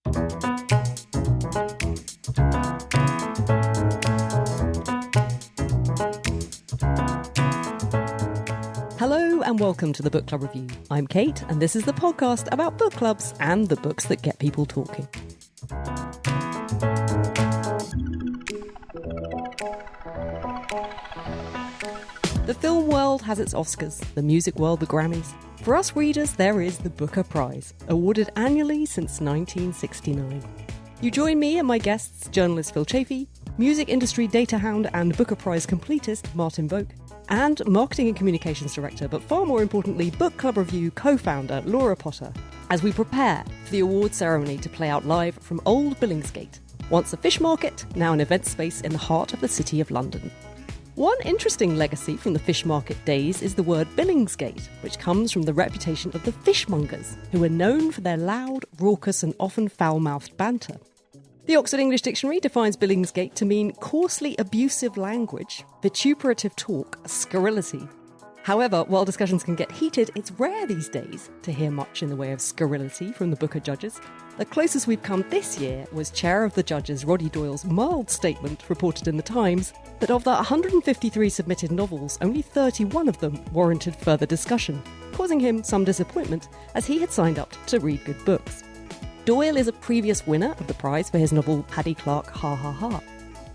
Hello and welcome to the Book Club Review. I'm Kate and this is the podcast about book clubs and the books that get people talking. The film world has its Oscars, the music world the Grammys. For us readers, there is the Booker Prize, awarded annually since 1969. You join me and my guests, journalist Phil Chaffee, music industry data hound and Booker Prize completist Martin Vovk, and marketing and communications director, but far more importantly, Book Club Review co-founder Laura Potter, as we prepare for the award ceremony to play out live from Old Billingsgate, once a fish market, now an event space in the heart of the City of London. One interesting legacy from the fish market days is the word Billingsgate, which comes from the reputation of the fishmongers, who were known for their loud, raucous and often foul-mouthed banter. The Oxford English Dictionary defines Billingsgate to mean coarsely abusive language, vituperative talk, scurrility. However, while discussions can get heated, it's rare these days to hear much in the way of scurrility from the Booker judges. The closest we've come this year was Chair of the Judges Roddy Doyle's mild statement reported in The Times that of the 153 submitted novels, only 31 of them warranted further discussion, causing him some disappointment as he had signed up to read good books. Doyle is a previous winner of the prize for his novel Paddy Clark, Ha Ha Ha.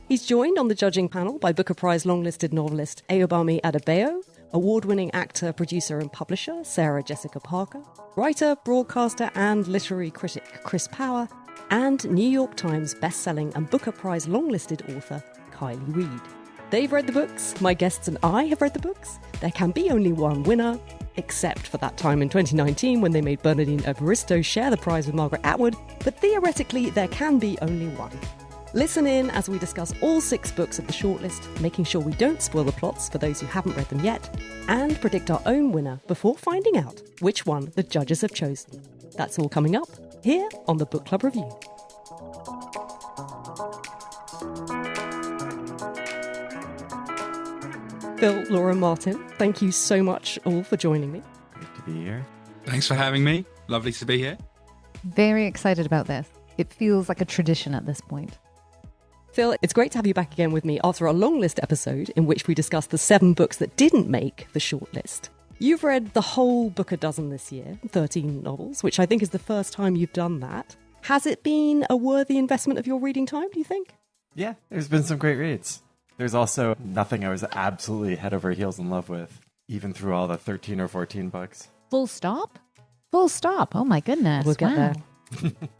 He's joined on the judging panel by Booker Prize longlisted novelist Ayobami Adebayo, award-winning actor, producer and publisher Sarah Jessica Parker, writer, broadcaster and literary critic Chris Power, and New York Times best-selling and Booker Prize longlisted author Kylie Reid. They've read the books, my guests and I have read the books. There can be only one winner, except for that time in 2019 when they made Bernardine Evaristo share the prize with Margaret Atwood, but theoretically there can be only one. Listen in as we discuss all 6 books of the shortlist, making sure we don't spoil the plots for those who haven't read them yet, and predict our own winner before finding out which one the judges have chosen. That's all coming up here on the Book Club Review. Phil, Laura, Martin, thank you so much all for joining me. Great to be here. Thanks for having me. Lovely to be here. Very excited about this. It feels like a tradition at this point. Phil, it's great to have you back again with me after our long list episode in which we discussed the 7 books that didn't make the shortlist. You've read the whole book a dozen this year, 13 novels, which I think is the first time you've done that. Has it been a worthy investment of your reading time, do you think? Yeah, there's been some great reads. There's also nothing I was absolutely head over heels in love with, even through all the 13 or 14 books. Full stop? Full stop. Oh my goodness. We'll get there.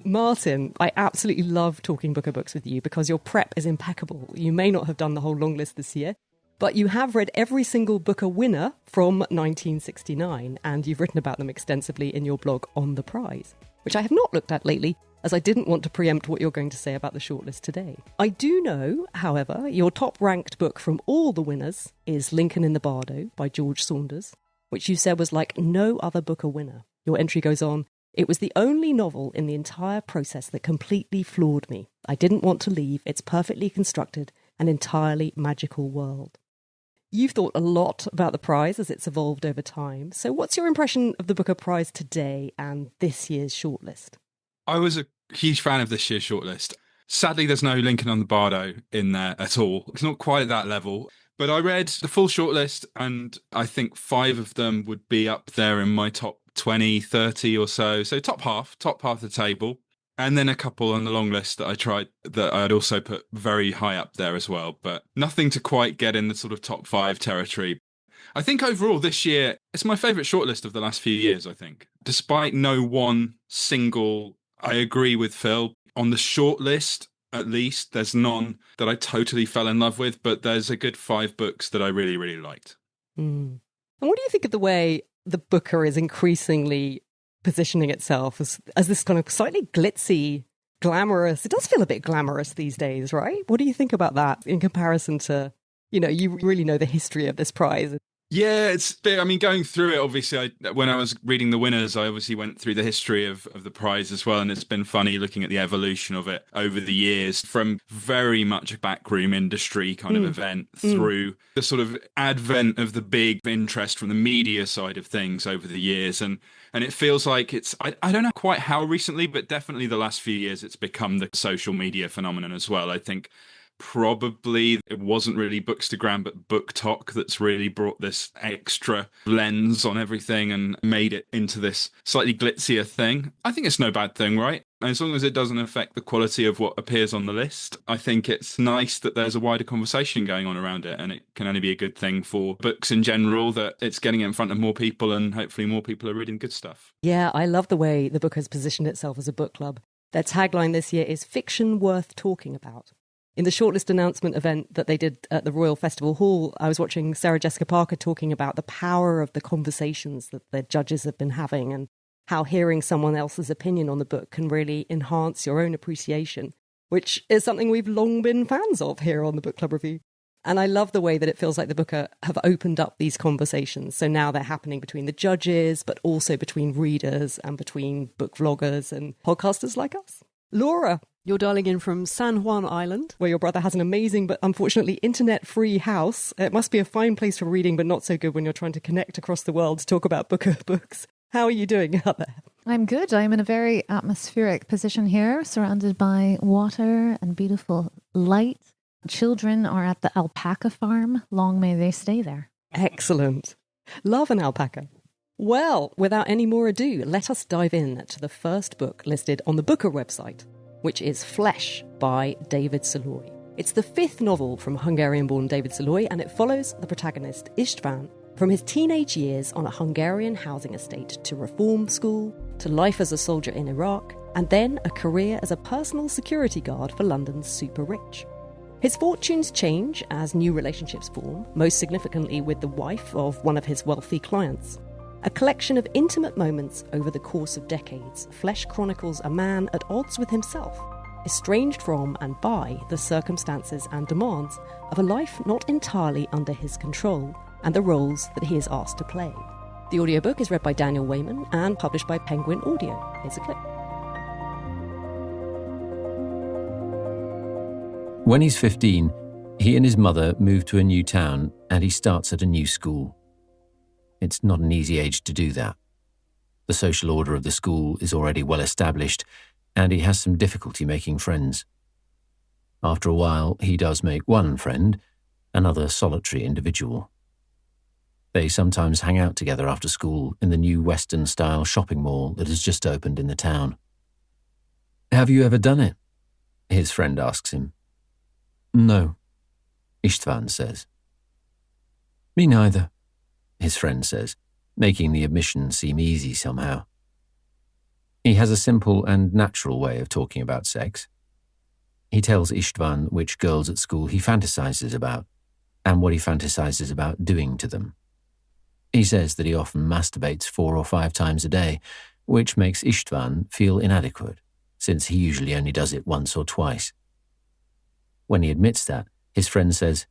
Martin, I absolutely love talking Booker books with you because your prep is impeccable. You may not have done the whole long list this year, but you have read every single Booker winner from 1969, and you've written about them extensively in your blog On the Prize, which I have not looked at lately, as I didn't want to preempt what you're going to say about the shortlist today. I do know, however, your top-ranked book from all the winners is Lincoln in the Bardo by George Saunders, which you said was like no other Booker winner. Your entry goes on, "It was the only novel in the entire process that completely floored me. I didn't want to leave its perfectly constructed and entirely magical world." You've thought a lot about the prize as it's evolved over time. So what's your impression of the Booker Prize today and this year's shortlist? I was a huge fan of this year's shortlist. Sadly, there's no Lincoln on the Bardo in there at all. It's not quite at that level. But I read the full shortlist, and I think 5 of them would be up there in my top 20, 30 or so. So top half of the table. And then a couple on the long list that I tried that I'd also put very high up there as well. But nothing to quite get in the sort of top 5 territory. I think overall this year, it's my favourite shortlist of the last few years, I think. Despite no one single, I agree with Phil, on the shortlist, at least, there's none that I totally fell in love with, but there's a good 5 books that I really, really liked. And what do you think of the way the Booker is increasingly positioning itself as this kind of slightly glitzy, glamorous, it does feel a bit glamorous these days, right? What do you think about that in comparison to, you know, you really know the history of this prize? Yeah, I mean, going through it, obviously, when I was reading the winners, I obviously went through the history of the prize as well. And it's been funny looking at the evolution of it over the years from very much a backroom industry kind of event through the sort of advent of the big interest from the media side of things over the years. And it feels like I don't know quite how recently, but definitely the last few years, it's become the social media phenomenon as well. I think probably it wasn't really Bookstagram, but BookTok that's really brought this extra lens on everything and made it into this slightly glitzier thing. I think it's no bad thing, right? As long as it doesn't affect the quality of what appears on the list, I think it's nice that there's a wider conversation going on around it, and it can only be a good thing for books in general that it's getting in front of more people and hopefully more people are reading good stuff. Yeah, I love the way the book has positioned itself as a book club. Their tagline this year is fiction worth talking about. In the shortlist announcement event that they did at the Royal Festival Hall, I was watching Sarah Jessica Parker talking about the power of the conversations that the judges have been having and how hearing someone else's opinion on the book can really enhance your own appreciation, which is something we've long been fans of here on the Book Club Review. And I love the way that it feels like the Booker have opened up these conversations. So now they're happening between the judges, but also between readers and between book vloggers and podcasters like us. Laura, you're dialing in from San Juan Island, where your brother has an amazing but unfortunately internet-free house. It must be a fine place for reading, but not so good when you're trying to connect across the world to talk about Booker books. How are you doing out there? I'm good. I'm in a very atmospheric position here, surrounded by water and beautiful light. Children are at the alpaca farm. Long may they stay there. Excellent. Love an alpaca. Well, without any more ado, let us dive in to the first book listed on the Booker website, which is Flesh by David Szalay. It's the fifth novel from Hungarian-born David Szalay, and it follows the protagonist István from his teenage years on a Hungarian housing estate to reform school, to life as a soldier in Iraq, and then a career as a personal security guard for London's super-rich. His fortunes change as new relationships form, most significantly with the wife of one of his wealthy clients. A collection of intimate moments over the course of decades, Flesh chronicles a man at odds with himself, estranged from and by the circumstances and demands of a life not entirely under his control and the roles that he is asked to play. The audiobook is read by Daniel Wayman and published by Penguin Audio. Here's a clip. When he's 15, he and his mother move to a new town and he starts at a new school. It's not an easy age to do that. The social order of the school is already well established, and he has some difficulty making friends. After a while, he does make one friend, another solitary individual. They sometimes hang out together after school in the new Western-style shopping mall that has just opened in the town. "Have you ever done it?" his friend asks him. "No," István says. "Me neither," his friend says, making the admission seem easy somehow. He has a simple and natural way of talking about sex. He tells István which girls at school he fantasizes about, and what he fantasizes about doing to them. He says that he often masturbates 4 or 5 times a day, which makes István feel inadequate, since he usually only does it once or twice. When he admits that, his friend says,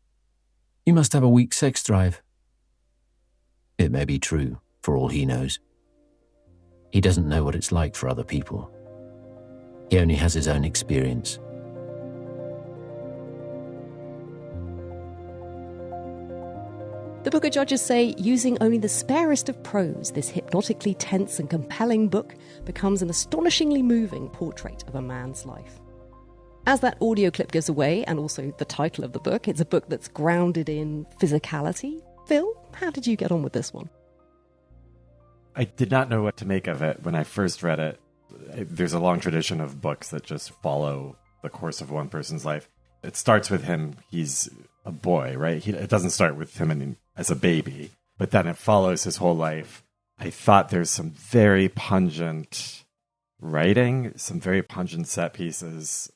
"You must have a weak sex drive." It may be true, for all he knows. He doesn't know what it's like for other people. He only has his own experience. The Booker judges say using only the sparest of prose, this hypnotically tense and compelling book becomes an astonishingly moving portrait of a man's life. As that audio clip gives away, and also the title of the book, it's a book that's grounded in physicality. Phil, how did you get on with this one? I did not know what to make of it when I first read it. There's a long tradition of books that just follow the course of one person's life. It starts with him, he's a boy, right? It doesn't start with him as a baby, but then it follows his whole life. I thought there's some very pungent writing, some very pungent set pieces,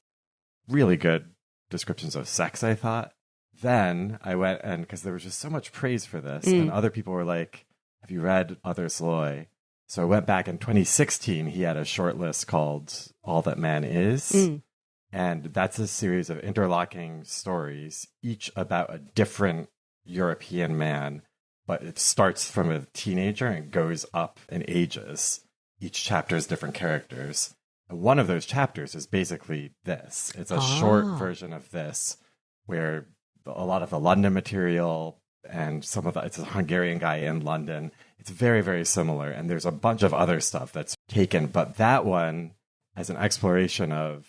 really good descriptions of sex, I thought. Then I went, and because there was just so much praise for this, and other people were like, "Have you read other Szalay?" So I went back in 2016, he had a short list called All That Man Is. And that's a series of interlocking stories, each about a different European man, but it starts from a teenager and goes up in ages. Each chapter is different characters. And one of those chapters is basically this. It's a short version of this, where a lot of the London material and some of it's a Hungarian guy in London. It's very, very similar. And there's a bunch of other stuff that's taken. But that one has an exploration of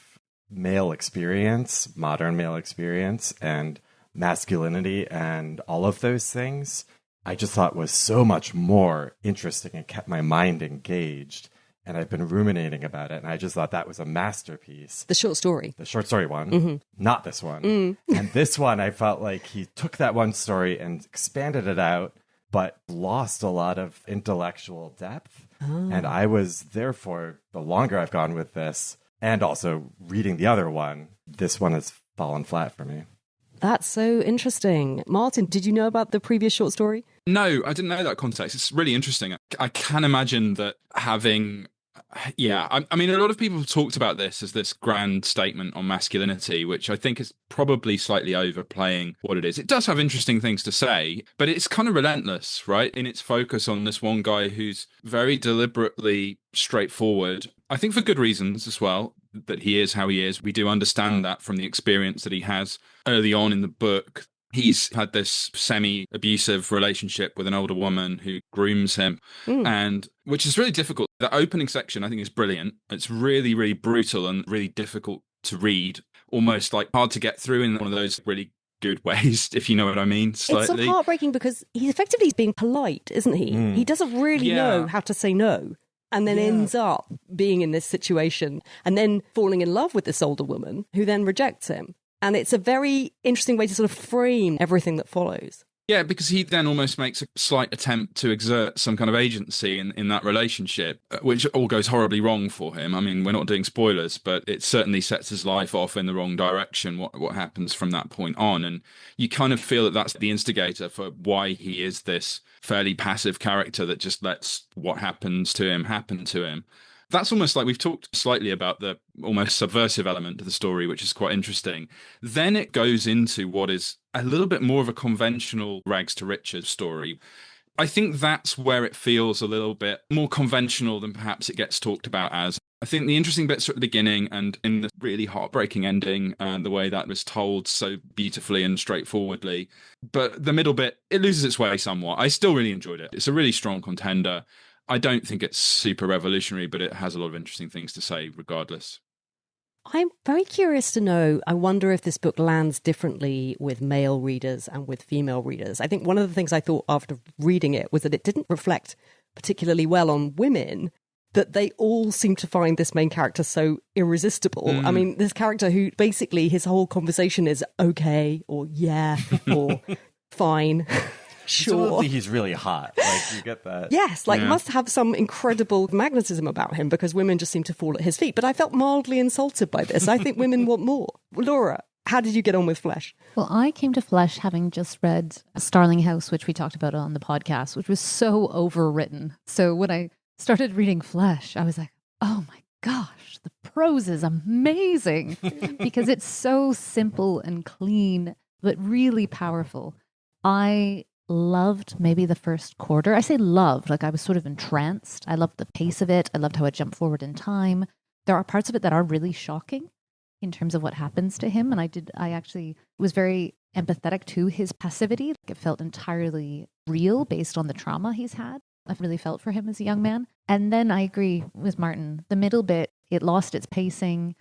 male experience, modern male experience, and masculinity, and all of those things. I just thought was so much more interesting and kept my mind engaged. And I've been ruminating about it. And I just thought that was a masterpiece. The short story. The short story one, not this one. And this one, I felt like he took that one story and expanded it out, but lost a lot of intellectual depth. And I was, therefore, the longer I've gone with this, and also reading the other one, this one has fallen flat for me. That's so interesting. Martin, did you know about the previous short story? No, I didn't know that context. It's really interesting. I can imagine that having... Yeah, I mean, a lot of people have talked about this as this grand statement on masculinity, which I think is probably slightly overplaying what it is. It does have interesting things to say, but it's kind of relentless, right? In its focus on this one guy who's very deliberately straightforward. I think for good reasons as well, that he is how he is. We do understand that from the experience that he has early on in the book. He's had this semi-abusive relationship with an older woman who grooms him, and which is really difficult. The opening section, I think, is brilliant. It's really, really brutal and really difficult to read, almost like hard to get through in one of those really good ways, if you know what I mean, slightly. It's so heartbreaking because he's effectively being polite, isn't he? He doesn't really know how to say no, and then ends up being in this situation and then falling in love with this older woman who then rejects him. And it's a very interesting way to sort of frame everything that follows. Yeah, because he then almost makes a slight attempt to exert some kind of agency in that relationship, which all goes horribly wrong for him. I mean, we're not doing spoilers, but it certainly sets his life off in the wrong direction, what happens from that point on. And you kind of feel that that's the instigator for why he is this fairly passive character that just lets what happens to him happen to him. That's almost like we've talked slightly about the almost subversive element to the story, which is quite interesting. Then it goes into what is a little bit more of a conventional rags to riches story. I think that's where it feels a little bit more conventional than perhaps it gets talked about as. I think the interesting bits are at the beginning and in the really heartbreaking ending and the way that was told so beautifully and straightforwardly. But the middle bit, it loses its way somewhat. I still really enjoyed it. It's a really strong contender. I don't think it's super revolutionary, but it has a lot of interesting things to say regardless. I'm very curious to know, I wonder if this book lands differently with male readers and with female readers. I think one of the things I thought after reading it was that it didn't reflect particularly well on women, that they all seem to find this main character so irresistible. I mean, this character who basically his whole conversation is okay or yeah or fine. Sure. He's really hot. Like, you get that. Yes, must have some incredible magnetism about him because women just seem to fall at his feet. But I felt mildly insulted by this. I think women want more. Laura, how did you get on with Flesh? Well, I came to Flesh having just read Starling House, which we talked about on the podcast, which was so overwritten. So when I started reading Flesh, I was like, oh my gosh, the prose is amazing because it's so simple and clean, but really powerful. I loved maybe the first quarter. I say loved, like I was sort of entranced. I loved the pace of it. I loved how it jumped forward in time. There are parts of it that are really shocking in terms of what happens to him. And I actually was very empathetic to his passivity. It felt entirely real based on the trauma he's had. I really felt for him as a young man. And then I agree with Martin. The middle bit, it lost its pacing.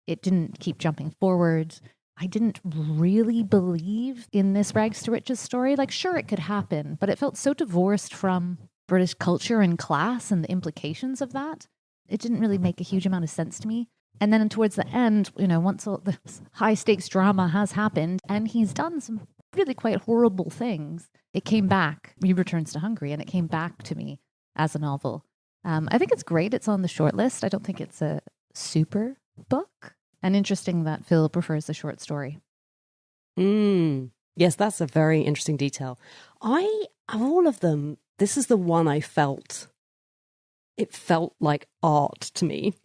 It didn't keep jumping forward. I didn't really believe in this rags to riches story. Like, sure, it could happen, but it felt so divorced from British culture and class and the implications of that. It didn't really make a huge amount of sense to me. And then towards the end, once all the high stakes drama has happened and he's done some really quite horrible things, it came back. He returns to Hungary and it came back to me as a novel. I think it's great. It's on the shortlist. I don't think it's a super book. And interesting that Phil prefers the short story. Yes, that's a very interesting detail. Of all of them, this is the one it felt like art to me.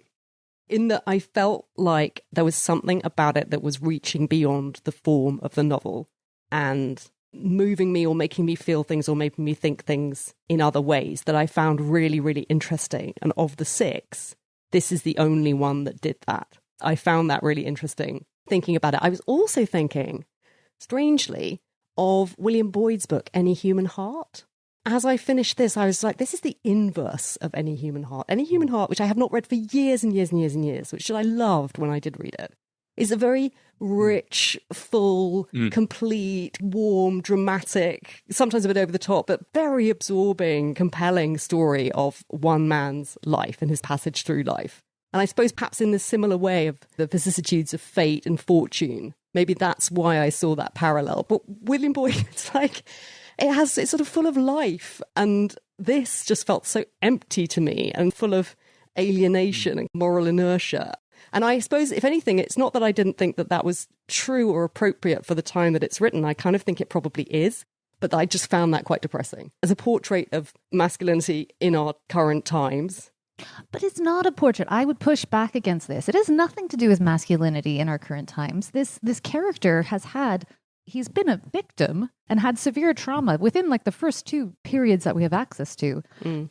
In that I felt like there was something about it that was reaching beyond the form of the novel and moving me or making me feel things or making me think things in other ways that I found really, really interesting. And of the 6, this is the only one that did that. I found that really interesting thinking about it. I was also thinking, strangely, of William Boyd's book, Any Human Heart. As I finished this, I was like, this is the inverse of Any Human Heart. Any Human Heart, which I have not read for years and years and years and years, which I loved when I did read it, is a very rich, full, complete, warm, dramatic, sometimes a bit over the top, but very absorbing, compelling story of one man's life and his passage through life. And I suppose perhaps in the similar way of the vicissitudes of fate and fortune, maybe that's why I saw that parallel. But William Boyd, it's like, it's sort of full of life. And this just felt so empty to me and full of alienation and moral inertia. And I suppose, if anything, it's not that I didn't think that that was true or appropriate for the time that it's written. I kind of think it probably is, but I just found that quite depressing. As a portrait of masculinity in our current times. But it's not a portrait. I would push back against this. It has nothing to do with masculinity in our current times. This character he's been a victim and had severe trauma within like the first 2 periods that we have access to.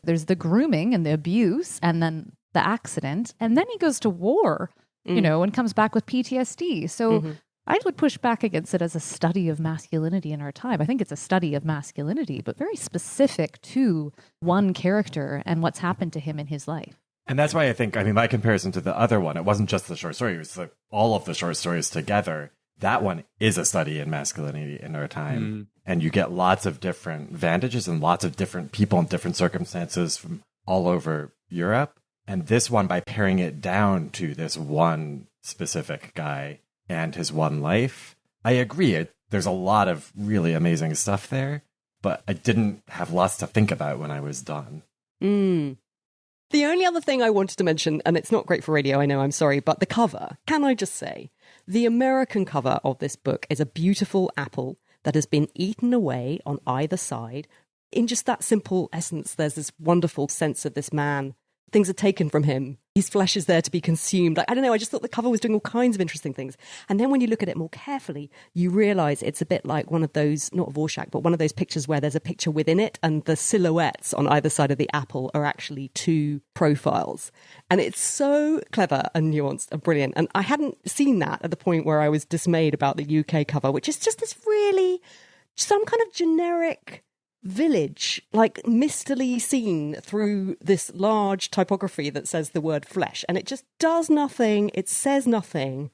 There's the grooming and the abuse and then the accident. And then he goes to war, and comes back with PTSD. So I would push back against it as a study of masculinity in our time. I think it's a study of masculinity, but very specific to one character and what's happened to him in his life. And that's why I think, my comparison to the other one, it wasn't just the short story, it was like all of the short stories together. That one is a study in masculinity in our time. And you get lots of different vantages and lots of different people in different circumstances from all over Europe. And this one, by paring it down to this one specific guy and his one life, I agree. There's a lot of really amazing stuff there, but I didn't have lots to think about when I was done. The only other thing I wanted to mention, and it's not great for radio, I know, I'm sorry, but the cover. Can I just say, the American cover of this book is a beautiful apple that has been eaten away on either side. In just that simple essence, there's this wonderful sense of this man. Things are taken from him. His flesh is there to be consumed. I don't know, I just thought the cover was doing all kinds of interesting things. And then when you look at it more carefully, you realise it's a bit like one of those, not Rorschach, but one of those pictures where there's a picture within it and the silhouettes on either side of the apple are actually 2 profiles. And it's so clever and nuanced and brilliant. And I hadn't seen that at the point where I was dismayed about the UK cover, which is just this really, some kind of generic village, like mistily seen through this large typography that says the word flesh, and it just does nothing, it says nothing.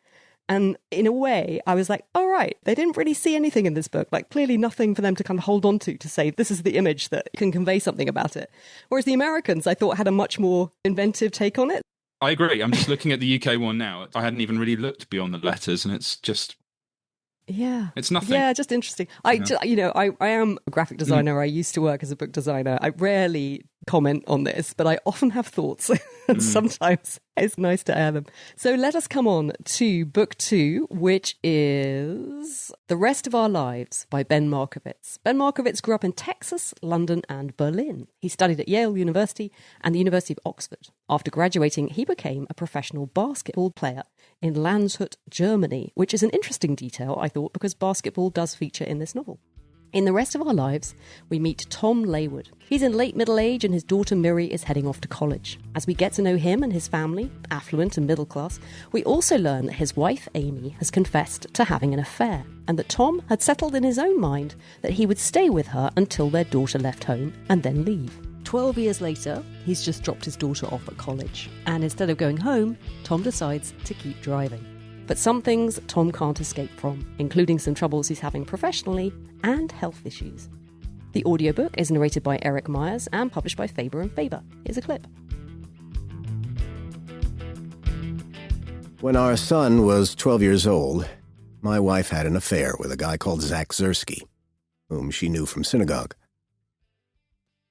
And in a way I was like, all right, they didn't really see anything in this book, like clearly nothing for them to kind of hold on to say this is the image that can convey something about it. Whereas the Americans, I thought, had a much more inventive take on it. I agree. I'm just looking at the UK one now. I hadn't even really looked beyond the letters, and it's just it's nothing. Yeah, just interesting. I am a graphic designer. I used to work as a book designer. I rarely comment on this, but I often have thoughts, and sometimes it's nice to air them. So let us come on to book 2, which is The Rest of Our Lives by Ben Markowits. Ben Markowits grew up in Texas, London, and Berlin. He studied at Yale University and the University of Oxford. After graduating, he became a professional basketball player in Landshut, Germany, which is an interesting detail, I thought, because basketball does feature in this novel. In The Rest of Our Lives, we meet Tom Laywood. He's in late middle age and his daughter Miri is heading off to college. As we get to know him and his family, affluent and middle class, we also learn that his wife Amy has confessed to having an affair, and that Tom had settled in his own mind that he would stay with her until their daughter left home and then leave. 12 years later, he's just dropped his daughter off at college, and instead of going home, Tom decides to keep driving. But some things Tom can't escape from, including some troubles he's having professionally and health issues. The audiobook is narrated by Eric Myers and published by Faber & Faber. Here's a clip. When our son was 12 years old, my wife had an affair with a guy called Zach Zersky, whom she knew from synagogue.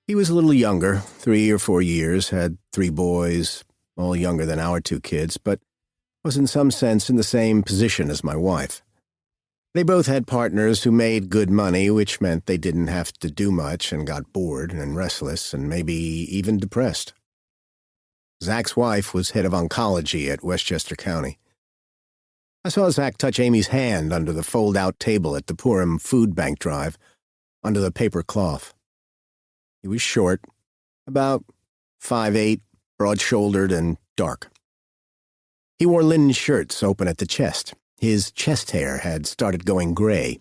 He was a little younger, 3 or 4 years, had 3 boys, all younger than our 2 kids, but was in some sense in the same position as my wife. They both had partners who made good money, which meant they didn't have to do much and got bored and restless and maybe even depressed. Zach's wife was head of oncology at Westchester County. I saw Zach touch Amy's hand under the fold-out table at the Purim Food Bank drive under the paper cloth. He was short, about 5'8", broad-shouldered and dark. He wore linen shirts open at the chest. His chest hair had started going gray.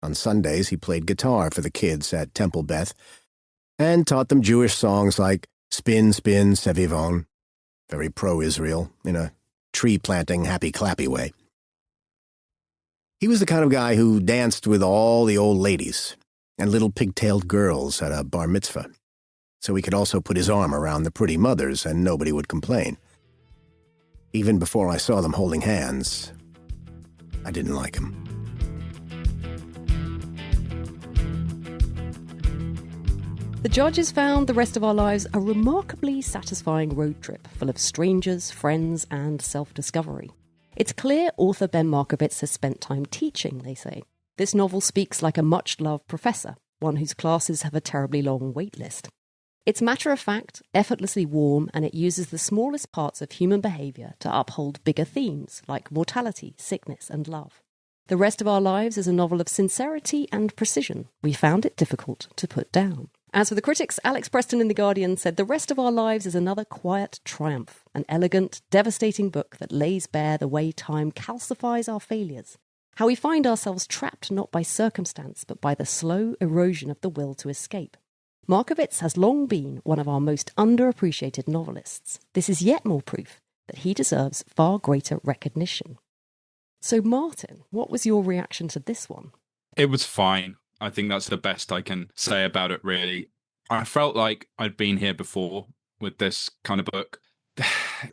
On Sundays, he played guitar for the kids at Temple Beth and taught them Jewish songs like Spin, Spin, Sevivon, very pro-Israel, in a tree-planting, happy-clappy way. He was the kind of guy who danced with all the old ladies and little pigtailed girls at a bar mitzvah, so he could also put his arm around the pretty mothers and nobody would complain. Even before I saw them holding hands, I didn't like him. The judges found The Rest of Our Lives a remarkably satisfying road trip full of strangers, friends, and self-discovery. It's clear author Ben Markowits has spent time teaching, they say. This novel speaks like a much-loved professor, one whose classes have a terribly long wait list. It's matter-of-fact, effortlessly warm, and it uses the smallest parts of human behaviour to uphold bigger themes like mortality, sickness, and love. The Rest of Our Lives is a novel of sincerity and precision. We found it difficult to put down. As for the critics, Alex Preston in The Guardian said The Rest of Our Lives is another quiet triumph, an elegant, devastating book that lays bare the way time calcifies our failures, how we find ourselves trapped not by circumstance but by the slow erosion of the will to escape. Markowits has long been one of our most underappreciated novelists. This is yet more proof that he deserves far greater recognition. So Martin, what was your reaction to this one? It was fine. I think that's the best I can say about it, really. I felt like I'd been here before with this kind of book.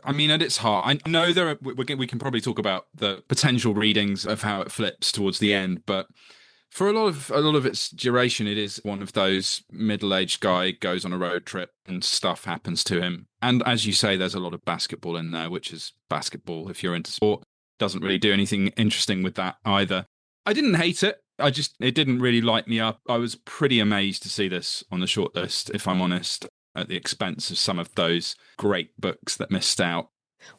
I mean, at its heart, I know we can probably talk about the potential readings of how it flips towards the end, but for a lot of its duration, it is one of those middle-aged guy goes on a road trip and stuff happens to him. And as you say, there's a lot of basketball in there, which is basketball if you're into sport. Doesn't really do anything interesting with that either. I didn't hate it. It didn't really light me up. I was pretty amazed to see this on the shortlist, if I'm honest, at the expense of some of those great books that missed out.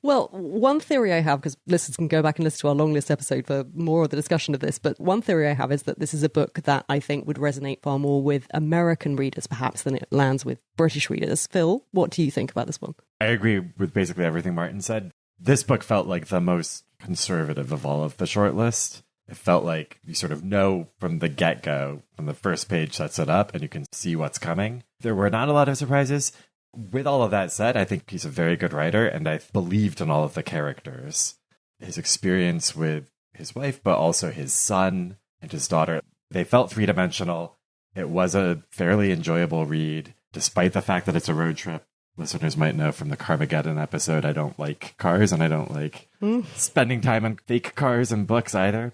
Well, one theory I have, because listeners can go back and listen to our long list episode for more of the discussion of this, but one theory I have is that this is a book that I think would resonate far more with American readers, perhaps, than it lands with British readers. Phil, what do you think about this one? I agree with basically everything Martin said. This book felt like the most conservative of all of the shortlist. It felt like you sort of know from the get-go, from the first page sets it up, and you can see what's coming. There were not a lot of surprises. With all of that said, I think he's a very good writer, and I believed in all of the characters. His experience with his wife, but also his son and his daughter, they felt three-dimensional. It was a fairly enjoyable read, despite the fact that it's a road trip. Listeners might know from the Carmageddon episode, I don't like cars, and I don't like spending time on fake cars and books either.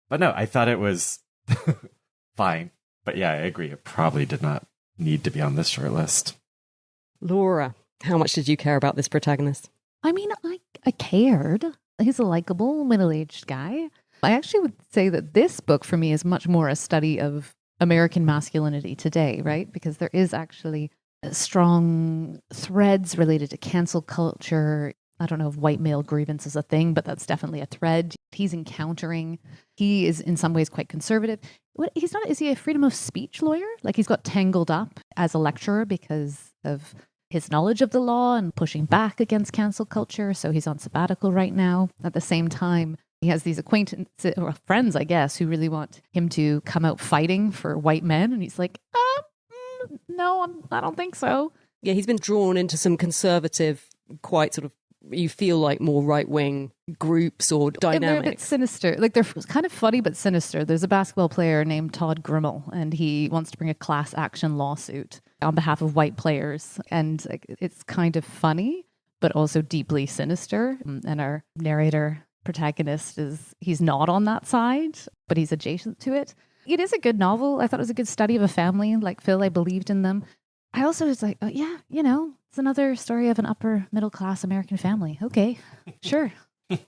But no, I thought it was fine. But yeah, I agree. It probably did not need to be on this short list. Laura, how much did you care about this protagonist? I mean, I cared. He's a likable, middle-aged guy. I actually would say that this book for me is much more a study of American masculinity today, right? Because there is actually strong threads related to cancel culture. I don't know if white male grievance is a thing, but that's definitely a thread he's encountering. He is in some ways quite conservative. Is he a freedom of speech lawyer? Like he's got tangled up as a lecturer because of his knowledge of the law and pushing back against cancel culture. So he's on sabbatical right now. At the same time, he has these acquaintances or friends, I guess, who really want him to come out fighting for white men. And he's like, no, I don't think so. Yeah, he's been drawn into some conservative, quite sort of, you feel like more right-wing groups or dynamics. They're a bit sinister. Like they're kind of funny but sinister. There's a basketball player named Todd Grimmel, and he wants to bring a class action lawsuit on behalf of white players. And it's kind of funny, but also deeply sinister. And our protagonist, he's not on that side, but he's adjacent to it. It is a good novel. I thought it was a good study of a family. Like Phil, I believed in them. I also was like, it's another story of an upper middle class American family. Okay, sure. I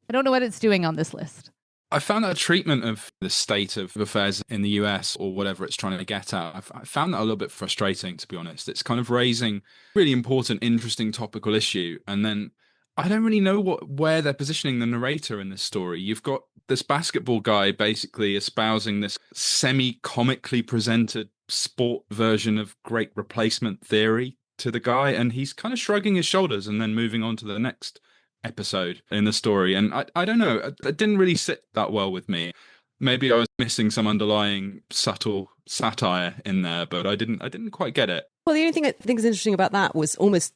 don't know what it's doing on this list. I found that treatment of the state of affairs in the US or whatever it's trying to get at, I found that a little bit frustrating, to be honest. It's kind of raising really important, interesting topical issue and then I don't really know where they're positioning the narrator in this story. You've got this basketball guy basically espousing this semi-comically presented sport version of great replacement theory to the guy, and he's kind of shrugging his shoulders and then moving on to the next episode in the story. And I don't know, it didn't really sit that well with me. Maybe I was missing some underlying subtle satire in there, but I didn't quite get it. Well, the only thing I think is interesting about that was almost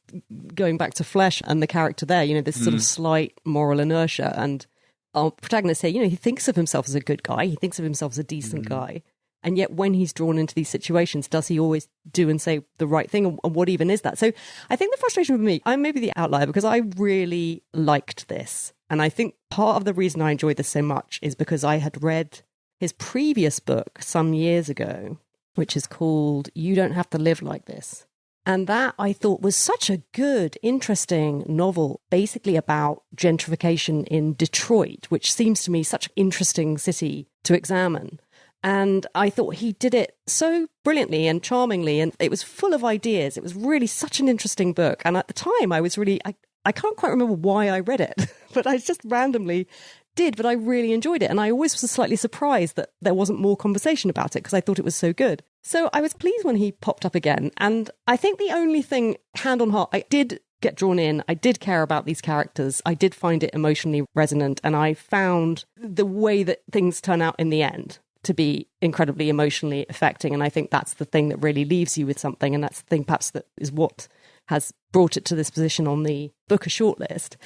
going back to Flesh and the character there, this sort of slight moral inertia. And our protagonist here, he thinks of himself as a good guy. He thinks of himself as a decent guy. And yet when he's drawn into these situations, does he always do and say the right thing? And what even is that? So I think the frustration for me, I'm maybe the outlier because I really liked this. And I think part of the reason I enjoyed this so much is because I had read his previous book some years ago, which is called You Don't Have to Live Like This. And that I thought was such a good, interesting novel, basically about gentrification in Detroit, which seems to me such an interesting city to examine. And I thought he did it so brilliantly and charmingly, and it was full of ideas. It was really such an interesting book. And at the time, I was really, I can't quite remember why I read it, but I just randomly did, but I really enjoyed it. And I always was slightly surprised that there wasn't more conversation about it because I thought it was so good. So I was pleased when he popped up again. And I think the only thing, hand on heart, I did get drawn in. I did care about these characters. I did find it emotionally resonant. And I found the way that things turn out in the end to be incredibly emotionally affecting. And I think that's the thing that really leaves you with something. And that's the thing perhaps that is what has brought it to this position on the Booker shortlist.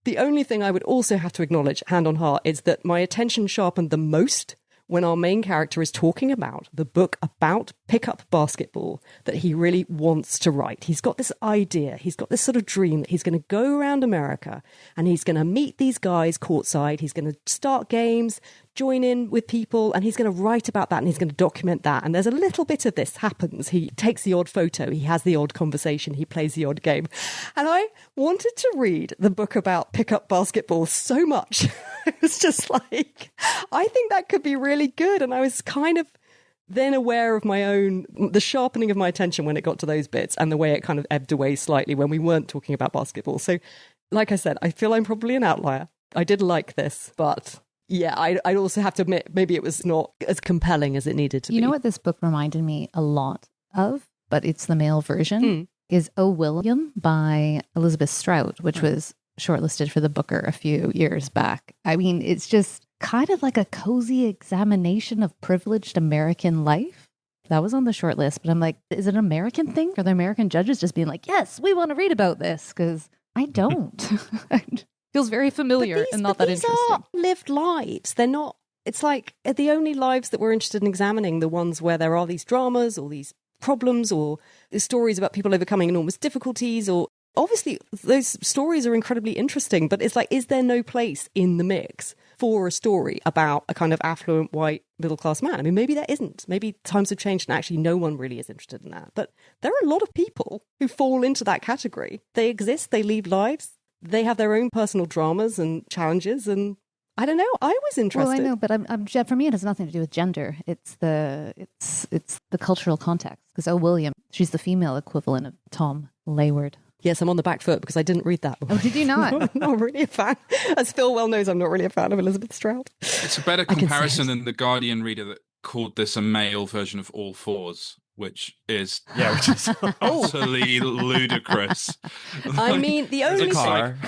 The only thing I would also have to acknowledge, hand on heart, is that my attention sharpened the most when our main character is talking about the book about pickup basketball that he really wants to write. He's got this idea, he's got this sort of dream that he's going to go around America and he's going to meet these guys courtside, he's going to start games, join in with people, and he's going to write about that and he's going to document that. And there's a little bit of this happens. He takes the odd photo, he has the odd conversation, he plays the odd game. And I wanted to read the book about pickup basketball so much. It was just like, I think that could be really good. And I was kind of then aware of the sharpening of my attention when it got to those bits and the way it kind of ebbed away slightly when we weren't talking about basketball. So, like I said, I feel I'm probably an outlier. I did like this, but yeah, I'd also have to admit, maybe it was not as compelling as it needed to be. You know what this book reminded me a lot of, but it's the male version, is O. William by Elizabeth Strout, which was shortlisted for the Booker a few years back. I mean, it's just kind of like a cozy examination of privileged American life. That was on the short list, but I'm like, is it an American thing? Are the American judges just being like, yes, we want to read about this? Because I don't. Feels very familiar and not that interesting. These are lived lives. They're not, it's like the only lives that we're interested in examining, the ones where there are these dramas or these problems or the stories about people overcoming enormous difficulties, or obviously those stories are incredibly interesting, but it's like, is there no place in the mix for a story about a kind of affluent white middle-class man? I mean, maybe there isn't. Maybe times have changed and actually no one really is interested in that. But there are a lot of people who fall into that category. They exist, they lead lives, they have their own personal dramas and challenges, and I don't know, I was interested. Well, I know, but for me it has nothing to do with gender. It's the cultural context. Because William, she's the female equivalent of Tom Layward. Yes, I'm on the back foot because I didn't read that before. Oh, did you not? I'm not really a fan. As Phil well knows, I'm not really a fan of Elizabeth Strout. It's a better comparison than the Guardian reader that called this a male version of All Fours, which is utterly ludicrous. I mean, the only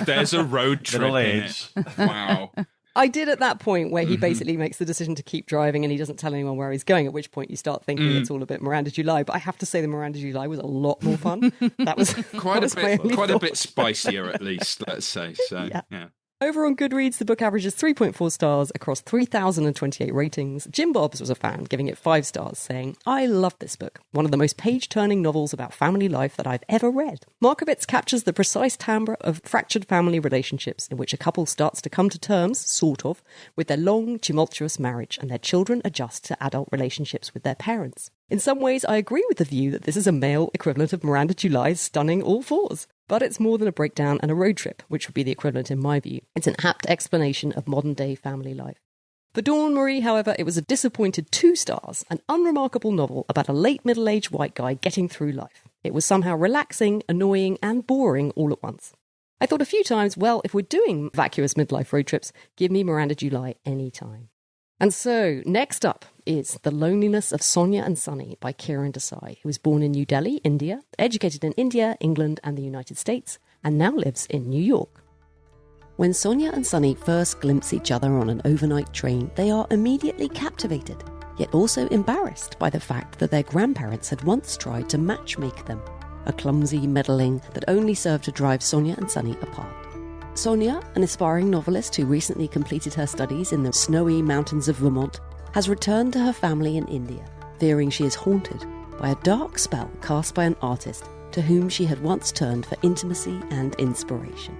there's a road trip Middle in age. it. Wow. I did at that point where he basically makes the decision to keep driving and he doesn't tell anyone where he's going, at which point you start thinking it's all a bit Miranda July. But I have to say the Miranda July was a lot more fun. That was quite a bit spicier, at least, let's say. So yeah. Over on Goodreads, the book averages 3.4 stars across 3,028 ratings. Jim Bobbs was a fan, giving it 5 stars, saying, I love this book. One of the most page-turning novels about family life that I've ever read. Markowits captures the precise timbre of fractured family relationships in which a couple starts to come to terms, sort of, with their long, tumultuous marriage and their children adjust to adult relationships with their parents. In some ways, I agree with the view that this is a male equivalent of Miranda July's stunning All Fours. But it's more than a breakdown and a road trip, which would be the equivalent in my view. It's an apt explanation of modern-day family life. For Dawn Marie, however, it was a disappointed 2 stars, an unremarkable novel about a late middle-aged white guy getting through life. It was somehow relaxing, annoying, and boring all at once. I thought a few times, well, if we're doing vacuous midlife road trips, give me Miranda July anytime. And so, next up is The Loneliness of Sonia and Sunny by Kiran Desai, who was born in New Delhi, India, educated in India, England and the United States, and now lives in New York. When Sonia and Sunny first glimpse each other on an overnight train, they are immediately captivated, yet also embarrassed by the fact that their grandparents had once tried to matchmake them, a clumsy meddling that only served to drive Sonia and Sunny apart. Sonia, an aspiring novelist who recently completed her studies in the snowy mountains of Vermont, has returned to her family in India, fearing she is haunted by a dark spell cast by an artist to whom she had once turned for intimacy and inspiration.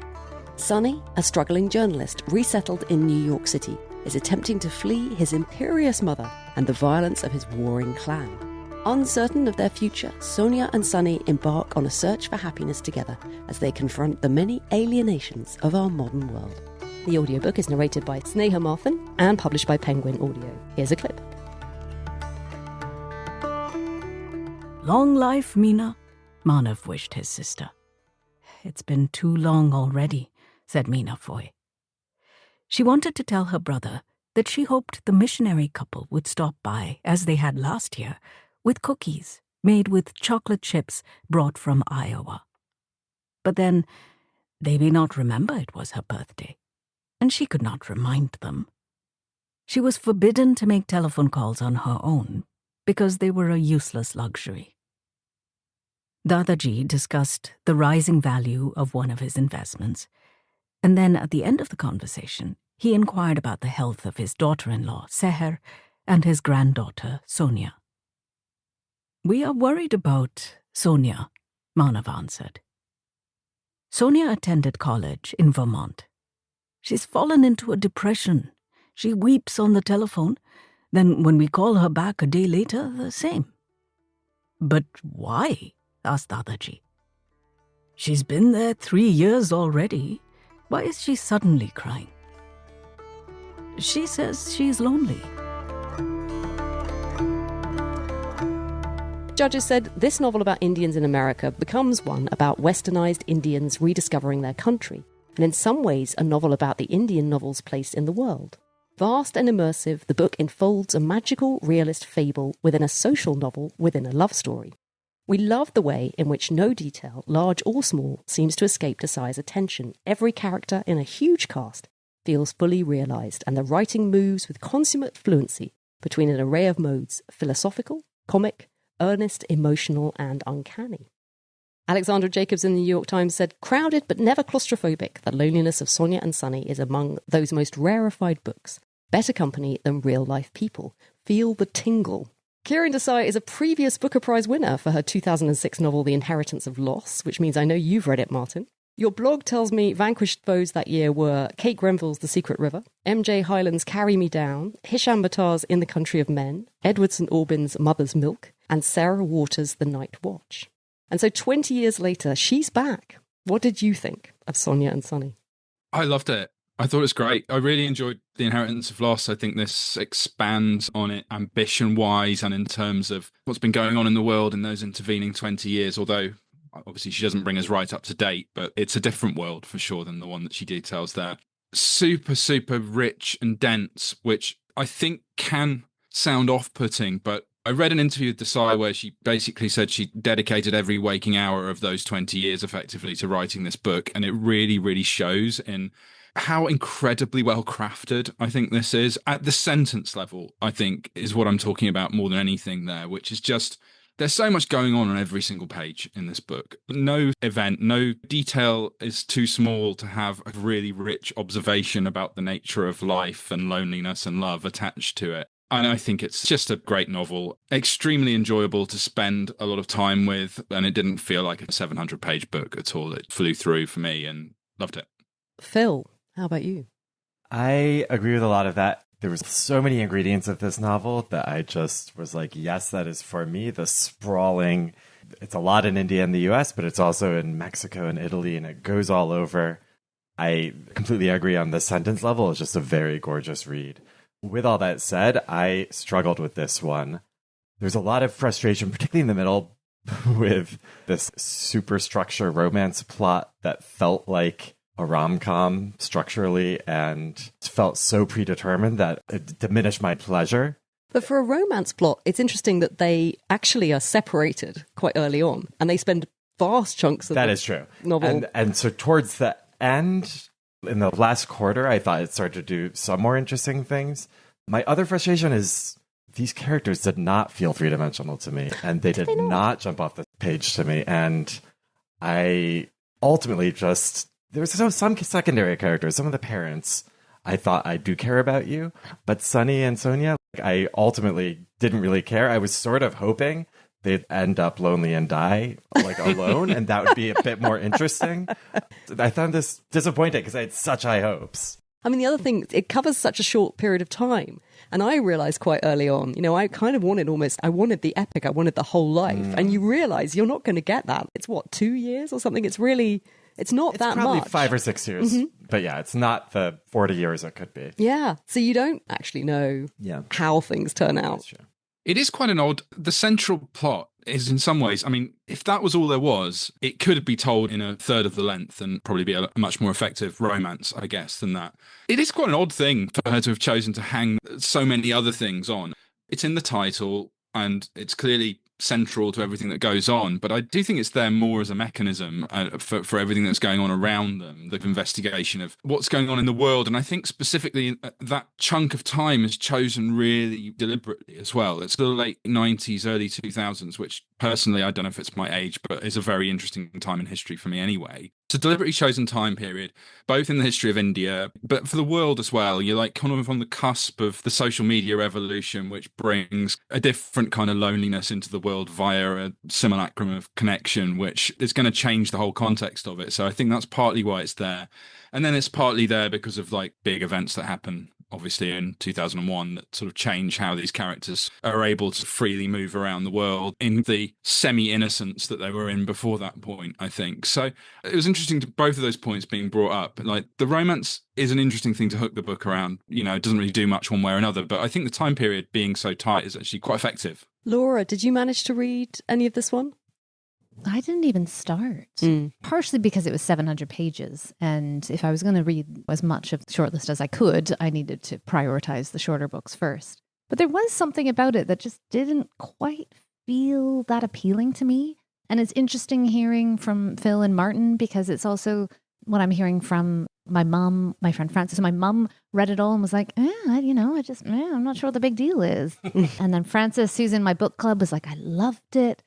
Sunny, a struggling journalist resettled in New York City, is attempting to flee his imperious mother and the violence of his warring clan. Uncertain of their future, Sonia and Sunny embark on a search for happiness together as they confront the many alienations of our modern world. The audiobook is narrated by Sneha Marthan and published by Penguin Audio. Here's a clip. Long life, Meena, Manav wished his sister. It's been too long already, said Meena Foy. She wanted to tell her brother that she hoped the missionary couple would stop by, as they had last year, with cookies made with chocolate chips brought from Iowa. But then they may not remember it was her birthday, and she could not remind them. She was forbidden to make telephone calls on her own because they were a useless luxury. Dadaji discussed the rising value of one of his investments, and then at the end of the conversation, he inquired about the health of his daughter-in-law, Seher, and his granddaughter, Sonia. We are worried about Sonia, Manav answered. Sonia attended college in Vermont. She's fallen into a depression. She weeps on the telephone. Then when we call her back a day later, the same. But why? Asked Dadaji. She's been there 3 years already. Why is she suddenly crying? She says she's lonely. Judges said this novel about Indians in America becomes one about westernized Indians rediscovering their country, and in some ways a novel about the Indian novel's place in the world. Vast and immersive, the book enfolds a magical realist fable within a social novel within a love story. We love the way in which no detail, large or small, seems to escape Desai's attention. Every character in a huge cast feels fully realised, and the writing moves with consummate fluency between an array of modes: philosophical, comic, earnest, emotional, and uncanny. Alexandra Jacobs in the New York Times said, crowded but never claustrophobic, The Loneliness of Sonia and Sunny is among those most rarefied books. Better company than real-life people. Feel the tingle. Kiran Desai is a previous Booker Prize winner for her 2006 novel The Inheritance of Loss, which means I know you've read it, Martin. Your blog tells me vanquished foes that year were Kate Grenville's The Secret River, M.J. Hyland's Carry Me Down, Hisham Battar's In the Country of Men, Edward St. Aubyn's Mother's Milk, and Sarah Waters' The Night Watch. And so 20 years later, she's back. What did you think of Sonia and Sunny? I loved it. I thought it was great. I really enjoyed The Inheritance of Loss. I think this expands on it ambition-wise and in terms of what's been going on in the world in those intervening 20 years, although obviously she doesn't bring us right up to date, but it's a different world for sure than the one that she details there. Super, super rich and dense, which I think can sound off-putting, but I read an interview with Desai where she basically said she dedicated every waking hour of those 20 years effectively to writing this book, and it really, really shows in how incredibly well crafted I think this is. At the sentence level, I think, is what I'm talking about more than anything there, which is just, there's so much going on every single page in this book. No event, no detail is too small to have a really rich observation about the nature of life and loneliness and love attached to it. And I think it's just a great novel, extremely enjoyable to spend a lot of time with, and it didn't feel like a 700-page book at all. It flew through for me and loved it. Phil, how about you? I agree with a lot of that. There was so many ingredients of this novel that I just was like, yes, that is for me. The sprawling, it's a lot in India and the US, but it's also in Mexico and Italy, and it goes all over. I completely agree on the sentence level. It's just a very gorgeous read. With all that said, I struggled with this one. There's a lot of frustration, particularly in the middle, with this superstructure romance plot that felt like a rom-com structurally and felt so predetermined that it diminished my pleasure. But for a romance plot, it's interesting that they actually are separated quite early on, and they spend vast chunks of that is true novel. And so towards the end, in the last quarter, I thought it started to do some more interesting things. My other frustration is these characters did not feel three-dimensional to me, and they did not jump off the page to me. And I ultimately just... There was some secondary characters, some of the parents, I thought, I do care about you. But Sunny and Sonia, I ultimately didn't really care. I was sort of hoping they'd end up lonely and die, like, alone, and that would be a bit more interesting. I found this disappointing because I had such high hopes. I mean, the other thing, it covers such a short period of time. And I realised quite early on, I kind of wanted I wanted the epic, I wanted the whole life. And you realise you're not going to get that. It's 2 years or something? It's not that much. It's probably 5 or 6 years. Mm-hmm. But yeah, it's not the 40 years it could be. Yeah. So you don't actually know how things turn out. That's true. It is quite the central plot is in some ways, I mean, if that was all there was, it could be told in a third of the length and probably be a much more effective romance, I guess, than that. It is quite an odd thing for her to have chosen to hang so many other things on. It's in the title and it's clearly central to everything that goes on, but I do think it's there more as a mechanism for everything that's going on around them, the investigation of what's going on in the world. And I think specifically that chunk of time is chosen really deliberately as well. It's the late 90s, early 2000s, which personally, I don't know if it's my age, but is a very interesting time in history for me anyway. It's a deliberately chosen time period, both in the history of India, but for the world as well. You're like kind of on the cusp of the social media revolution, which brings a different kind of loneliness into the world via a simulacrum of connection, which is going to change the whole context of it. So I think that's partly why it's there. And then it's partly there because of like big events that happen, obviously, in 2001 that sort of change how these characters are able to freely move around the world in the semi-innocence that they were in before that point, I think. So it was interesting to both of those points being brought up. Like, the romance is an interesting thing to hook the book around. It doesn't really do much one way or another, but I think the time period being so tight is actually quite effective. Laura, did you manage to read any of this one? I didn't even start, partially because it was 700 pages. And if I was going to read as much of the shortlist as I could, I needed to prioritize the shorter books first. But there was something about it that just didn't quite feel that appealing to me. And it's interesting hearing from Phil and Martin, because it's also what I'm hearing from my mum, my friend Frances. So my mum read it all and was like, I'm not sure what the big deal is. And then Frances, who's in my book club, was like, I loved it.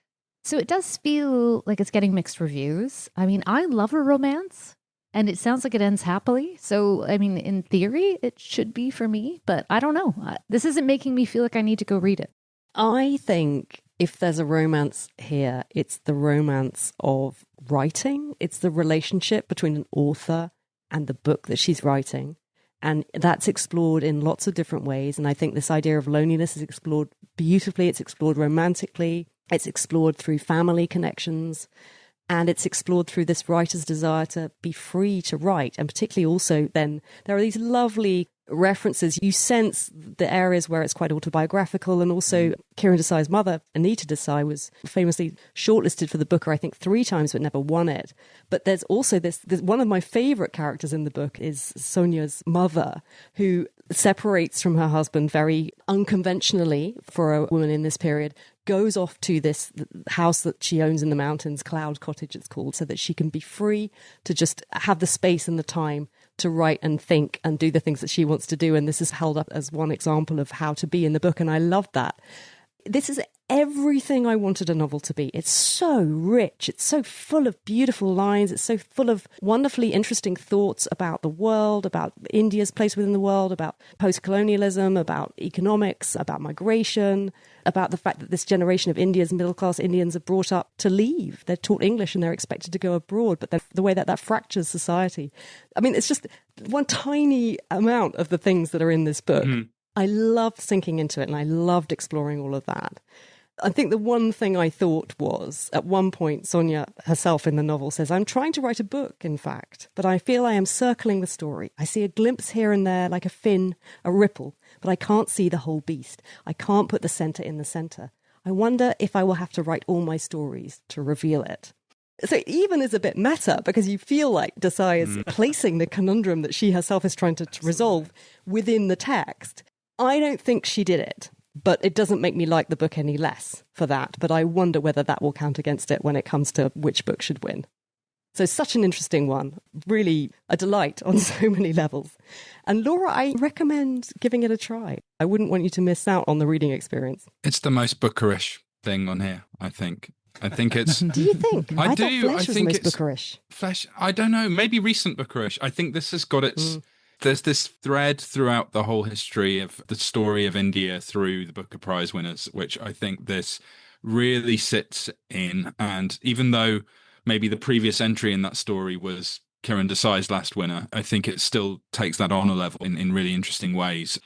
So it does feel like it's getting mixed reviews. I mean, I love a romance, and it sounds like it ends happily. So, I mean, in theory, it should be for me, but I don't know. This isn't making me feel like I need to go read it. I think if there's a romance here, it's the romance of writing. It's the relationship between an author and the book that she's writing. And that's explored in lots of different ways. And I think this idea of loneliness is explored beautifully. It's explored romantically. It's explored through family connections, and it's explored through this writer's desire to be free to write. And particularly also then there are these lovely references. You sense the areas where it's quite autobiographical, and also Kiran Desai's mother, Anita Desai, was famously shortlisted for the Booker, I think 3 times, but never won it. But there's also this one of my favourite characters in the book is Sonia's mother, who separates from her husband very unconventionally for a woman in this period, goes off to this house that she owns in the mountains, Cloud Cottage it's called, so that she can be free to just have the space and the time to write and think and do the things that she wants to do. And this is held up as one example of how to be in the book, and I love that. This is everything I wanted a novel to be. It's so rich. It's so full of beautiful lines. It's so full of wonderfully interesting thoughts about the world, about India's place within the world, about post-colonialism, about economics, about migration, about the fact that this generation of India's middle-class Indians are brought up to leave. They're taught English and they're expected to go abroad, but then the way that fractures society. I mean, it's just one tiny amount of the things that are in this book. Mm-hmm. I loved sinking into it, and I loved exploring all of that. I think the one thing I thought was, at one point, Sonia herself in the novel says, I'm trying to write a book, in fact, but I feel I am circling the story. I see a glimpse here and there, like a fin, a ripple, but I can't see the whole beast. I can't put the centre in the centre. I wonder if I will have to write all my stories to reveal it. So it even is a bit meta, because you feel like Desai is placing the conundrum that she herself is trying to resolve within the text. I don't think she did it, but it doesn't make me like the book any less for that. But I wonder whether that will count against it when it comes to which book should win. So such an interesting one, really a delight on so many levels. And Laura, I recommend giving it a try. I wouldn't want you to miss out on the reading experience. It's the most bookerish thing on here, I think. I think it's... Do you think? I thought do. Flesh I was think the most it's bookerish. Flesh. I don't know. Maybe recent bookerish. I think this has got its... There's this thread throughout the whole history of the story of India through the Booker Prize winners, which I think this really sits in. And even though maybe the previous entry in that story was Kiran Desai's last winner, I think it still takes that on a level in really interesting ways.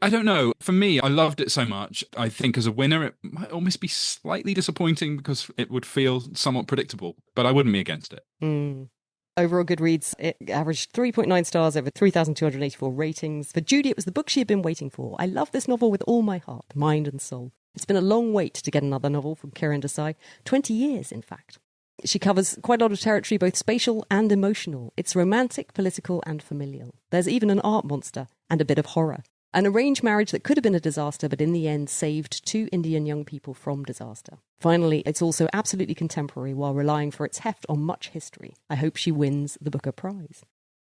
I don't know. For me, I loved it so much. I think as a winner, it might almost be slightly disappointing because it would feel somewhat predictable, but I wouldn't be against it. Overall Goodreads, it averaged 3.9 stars over 3,284 ratings. For Judy, it was the book she had been waiting for. I love this novel with all my heart, mind and soul. It's been a long wait to get another novel from Kiran Desai, 20 years, in fact. She covers quite a lot of territory, both spatial and emotional. It's romantic, political and familial. There's even an art monster and a bit of horror. An arranged marriage that could have been a disaster, but in the end saved 2 Indian young people from disaster. Finally, it's also absolutely contemporary while relying for its heft on much history. I hope she wins the Booker Prize.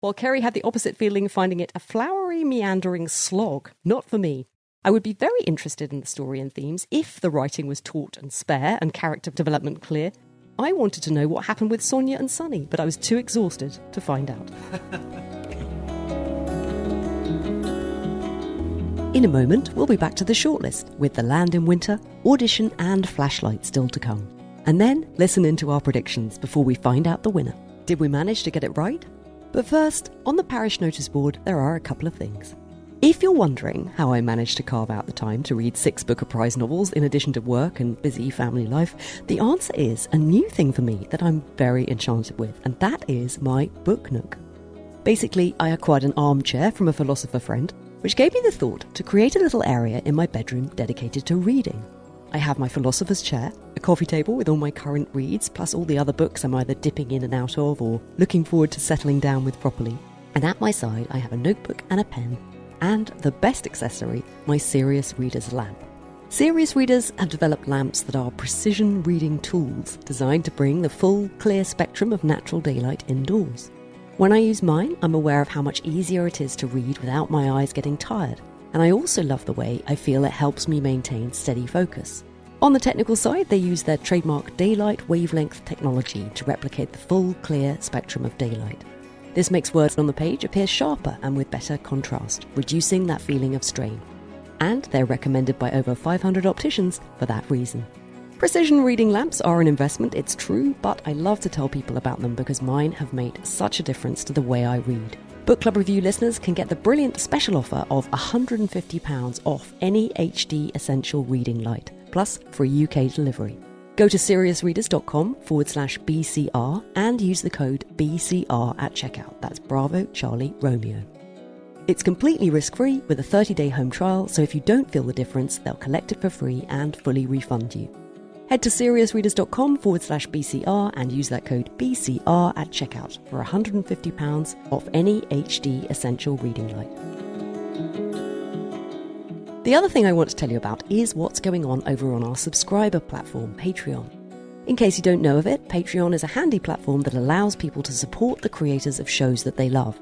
While Kerry had the opposite feeling, finding it a flowery, meandering slog. Not for me. I would be very interested in the story and themes if the writing was taut and spare and character development clear. I wanted to know what happened with Sonia and Sonny, but I was too exhausted to find out. In a moment, we'll be back to the shortlist with The Land in Winter, Audition and Flashlight still to come. And then listen into our predictions before we find out the winner. Did we manage to get it right? But first, on the parish notice board, there are a couple of things. If you're wondering how I managed to carve out the time to read 6 Booker Prize novels in addition to work and busy family life, the answer is a new thing for me that I'm very enchanted with, and that is my book nook. Basically, I acquired an armchair from a philosopher friend, which gave me the thought to create a little area in my bedroom dedicated to reading. I have my philosopher's chair, a coffee table with all my current reads, plus all the other books I'm either dipping in and out of or looking forward to settling down with properly. And at my side, I have a notebook and a pen, and the best accessory, my Serious Readers lamp. Serious Readers have developed lamps that are precision reading tools designed to bring the full, clear spectrum of natural daylight indoors. When I use mine, I'm aware of how much easier it is to read without my eyes getting tired, and I also love the way I feel it helps me maintain steady focus. On the technical side, they use their trademark daylight wavelength technology to replicate the full, clear spectrum of daylight. This makes words on the page appear sharper and with better contrast, reducing that feeling of strain. And they're recommended by over 500 opticians for that reason. Precision reading lamps are an investment, it's true, but I love to tell people about them because mine have made such a difference to the way I read. Book Club Review listeners can get the brilliant special offer of £150 off any HD Essential Reading Light, plus free UK delivery. Go to seriousreaders.com/BCR and use the code BCR at checkout. That's Bravo Charlie Romeo. It's completely risk-free with a 30-day home trial, so if you don't feel the difference, they'll collect it for free and fully refund you. Head to seriousreaders.com/BCR and use that code BCR at checkout for £150 off any HD Essential Reading Light. The other thing I want to tell you about is what's going on over on our subscriber platform, Patreon. In case you don't know of it, Patreon is a handy platform that allows people to support the creators of shows that they love.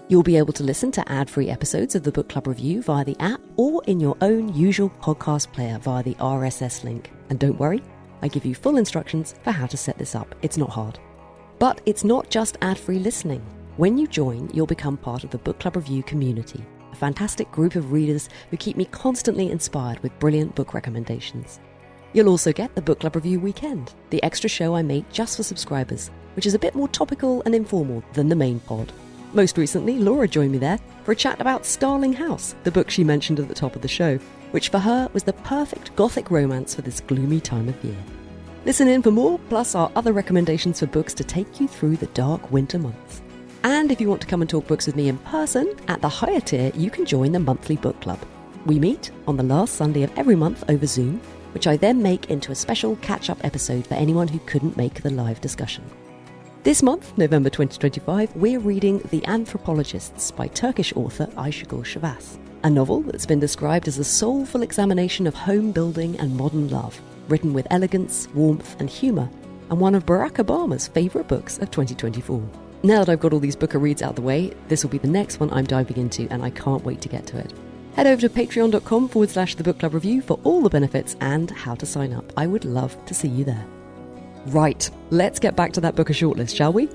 You'll be able to listen to ad-free episodes of the Book Club Review via the app or in your own usual podcast player via the RSS link. And don't worry, I give you full instructions for how to set this up. It's not hard. But it's not just ad-free listening. When you join, you'll become part of the Book Club Review community, a fantastic group of readers who keep me constantly inspired with brilliant book recommendations. You'll also get the Book Club Review Weekend, the extra show I make just for subscribers, which is a bit more topical and informal than the main pod. Most recently, Laura joined me there for a chat about Starling House, the book she mentioned at the top of the show, which for her was the perfect gothic romance for this gloomy time of year. Listen in for more, plus our other recommendations for books to take you through the dark winter months. And if you want to come and talk books with me in person, at the higher tier, you can join the monthly book club. We meet on the last Sunday of every month over Zoom, which I then make into a special catch-up episode for anyone who couldn't make the live discussion. This month, November 2025, we're reading The Anthropologists by Turkish author Ayşegül Şevas, a novel that's been described as a soulful examination of home building and modern love, written with elegance, warmth and humour, and one of Barack Obama's favourite books of 2024. Now that I've got all these Booker reads out of the way, this will be the next one I'm diving into, and I can't wait to get to it. Head over to patreon.com/The Book Club Review for all the benefits and how to sign up. I would love to see you there. Right, let's get back to that Booker shortlist, shall we?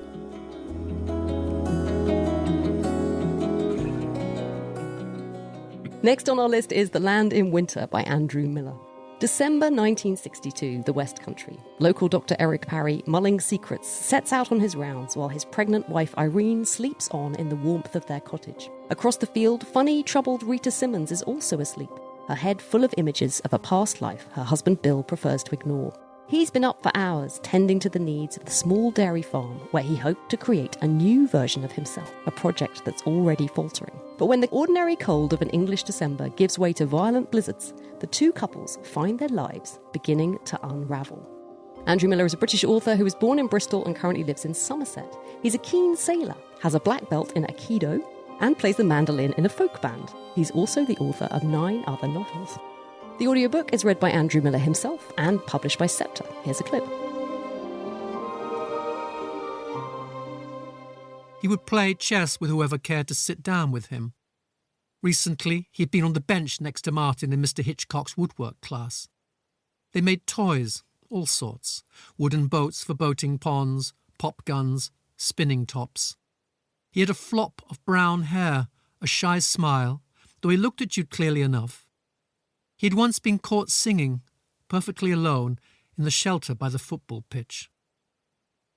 Next on our list is The Land in Winter by Andrew Miller. December 1962, the West Country. Local Dr. Eric Parry, mulling secrets, sets out on his rounds while his pregnant wife Irene sleeps on in the warmth of their cottage. Across the field, funny, troubled Rita Simmons is also asleep, her head full of images of a past life her husband Bill prefers to ignore. He's been up for hours tending to the needs of the small dairy farm where he hoped to create a new version of himself, a project that's already faltering. But when the ordinary cold of an English December gives way to violent blizzards, the two couples find their lives beginning to unravel. Andrew Miller is a British author who was born in Bristol and currently lives in Somerset. He's a keen sailor, has a black belt in Aikido, and plays the mandolin in a folk band. He's also the author of 9 other novels. The audiobook is read by Andrew Miller himself and published by Scepter. Here's a clip. He would play chess with whoever cared to sit down with him. Recently, he had been on the bench next to Martin in Mr. Hitchcock's woodwork class. They made toys, all sorts, wooden boats for boating ponds, pop guns, spinning tops. He had a flop of brown hair, a shy smile, though he looked at you clearly enough. He had once been caught singing, perfectly alone, in the shelter by the football pitch.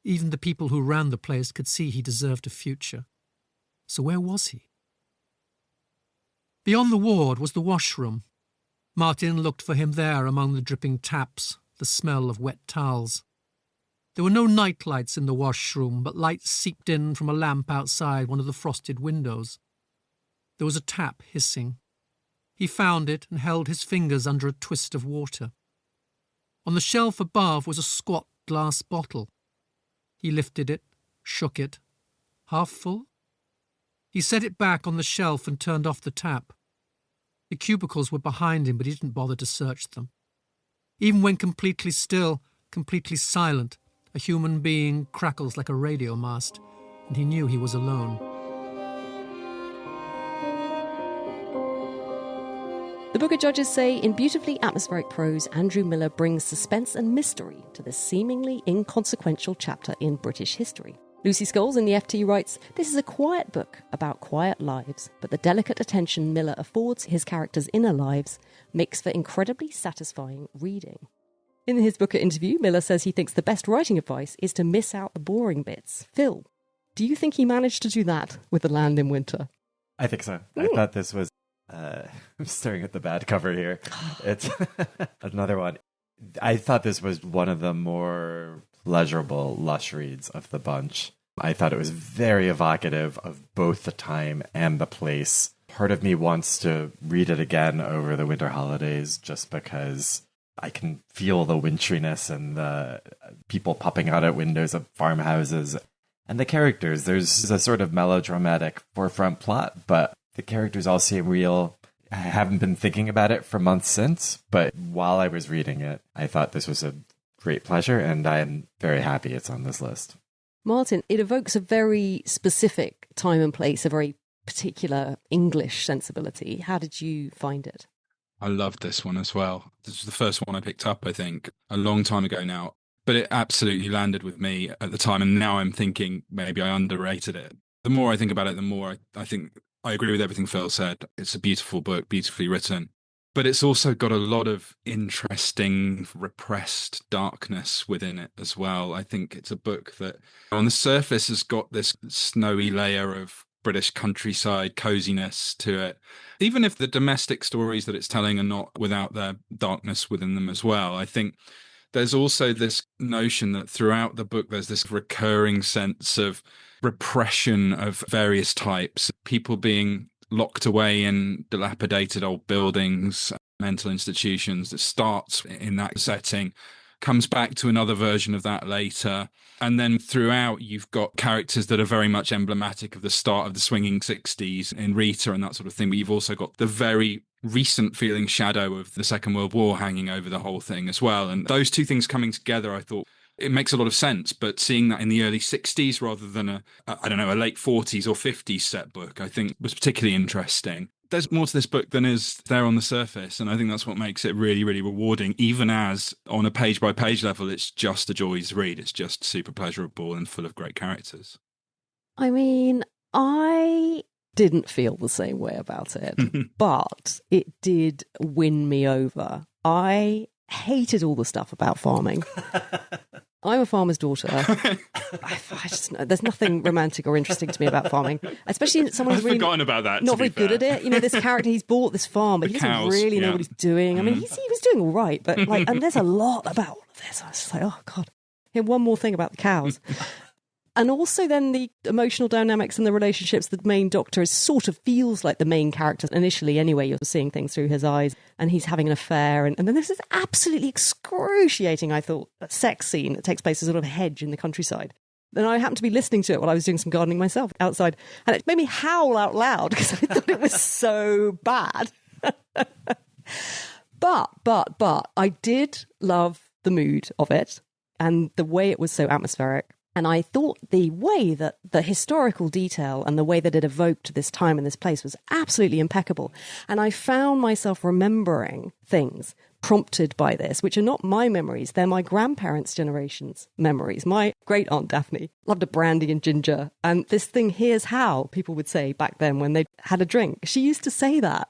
Even the people who ran the place could see he deserved a future. So where was he? Beyond the ward was the washroom. Martin looked for him there among the dripping taps, the smell of wet towels. There were no night lights in the washroom, but light seeped in from a lamp outside one of the frosted windows. There was a tap hissing. He found it and held his fingers under a twist of water. On the shelf above was a squat glass bottle. He lifted it, shook it. Half full? He set it back on the shelf and turned off the tap. The cubicles were behind him, but he didn't bother to search them. Even when completely still, completely silent, a human being crackles like a radio mast, and he knew he was alone. The Booker judges say, in beautifully atmospheric prose, Andrew Miller brings suspense and mystery to this seemingly inconsequential chapter in British history. Lucy Scholes in the FT writes, "This is a quiet book about quiet lives, but the delicate attention Miller affords his characters' inner lives makes for incredibly satisfying reading." In his Booker interview, Miller says he thinks the best writing advice is to miss out the boring bits. Phil, do you think he managed to do that with The Land in Winter? I think so. I thought this was... I'm staring at the bad cover here. It's another one. I thought this was one of the more pleasurable, lush reads of the bunch. I thought it was very evocative of both the time and the place. Part of me wants to read it again over the winter holidays just because I can feel the wintriness and the people popping out at windows of farmhouses. And the characters, there's a sort of melodramatic forefront plot, but the characters all seem real. I haven't been thinking about it for months since, but while I was reading it, I thought this was a great pleasure, and I'm very happy it's on this list. Martin, it evokes a very specific time and place, a very particular English sensibility. How did you find it? I loved this one as well. This was the first one I picked up, I think, a long time ago now. But it absolutely landed with me at the time, and now I'm thinking maybe I underrated it. The more I think about it, the more I think I agree with everything Phil said. It's a beautiful book, beautifully written. But it's also got a lot of interesting, repressed darkness within it as well. I think it's a book that, on the surface, has got this snowy layer of British countryside coziness to it. Even if the domestic stories that it's telling are not without their darkness within them as well, I think there's also this notion that throughout the book, there's this recurring sense of repression of various types, people being locked away in dilapidated old buildings, mental institutions, that starts in that setting, comes back to another version of that later. And then throughout, you've got characters that are very much emblematic of the start of the swinging 60s in Rita and that sort of thing. But you've also got the very recent feeling shadow of the Second World War hanging over the whole thing as well. And those two things coming together, I thought, it makes a lot of sense. But seeing that in the early 60s rather than a late 40s or 50s set book, I think was particularly interesting. There's more to this book than is there on the surface, and I think that's what makes it really, really rewarding, even as, on a page-by-page level, it's just a joy to read. It's just super pleasurable and full of great characters. I mean, I didn't feel the same way about it, but it did win me over. I hated all the stuff about farming. I'm a farmer's daughter. I just know there's nothing romantic or interesting to me about farming, especially someone who's really forgotten about that. Not very good at it. You know, this character, he's bought this farm, but he doesn't really know what he's doing. I mean, he was doing all right, but and there's a lot about all of this. I was just like, oh God. Here, one more thing about the cows. And also then the emotional dynamics and the relationships. The main doctor sort of feels like the main character initially anyway. You're seeing things through his eyes and he's having an affair. And then there's this absolutely excruciating, I thought, sex scene that takes place as sort of a hedge in the countryside. Then I happened to be listening to it while I was doing some gardening myself outside. And it made me howl out loud because I thought it was so bad. But I did love the mood of it and the way it was so atmospheric. And I thought the way that the historical detail and the way that it evoked this time and this place was absolutely impeccable. And I found myself remembering things prompted by this, which are not my memories. They're my grandparents' generation's memories. My great-aunt Daphne loved a brandy and ginger. And this thing, here's how, people would say back then when they had a drink. She used to say that.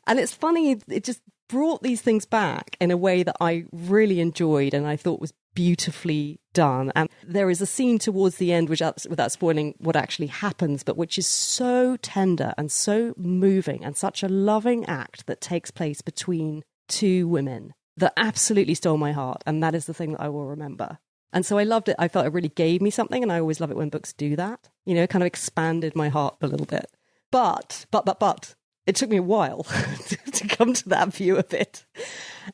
And it's funny, it just brought these things back in a way that I really enjoyed and I thought was beautifully done. And there is a scene towards the end, which, without spoiling what actually happens, but which is so tender and so moving and such a loving act that takes place between two women that absolutely stole my heart. And that is the thing that I will remember. And so I loved it. I felt it really gave me something. And I always love it when books do that, you know, kind of expanded my heart a little bit. But it took me a while to come to that view of it.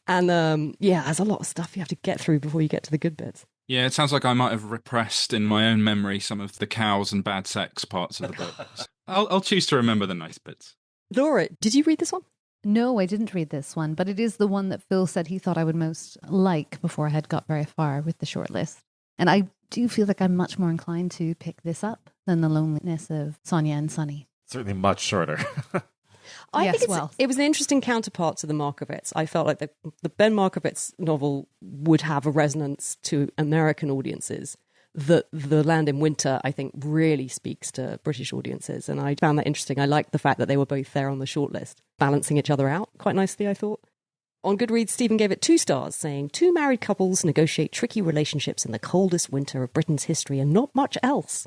And there's a lot of stuff you have to get through before you get to the good bits. Yeah, it sounds like I might have repressed in my own memory some of the cows and bad sex parts of the book. I'll choose to remember the nice bits. Laura, did you read this one? No, I didn't read this one, but it is the one that Phil said he thought I would most like before I had got very far with the shortlist. And I do feel like I'm much more inclined to pick this up than The Loneliness of Sonia and Sonny. Certainly much shorter. I think it was an interesting counterpart to the Markowits. I felt like the Ben Markowits novel would have a resonance to American audiences that The Land in Winter, I think, really speaks to British audiences. And I found that interesting. I liked the fact that they were both there on the shortlist, balancing each other out quite nicely, I thought. On Goodreads, Stephen gave it 2 stars, saying, 2 married couples negotiate tricky relationships in the coldest winter of Britain's history and not much else.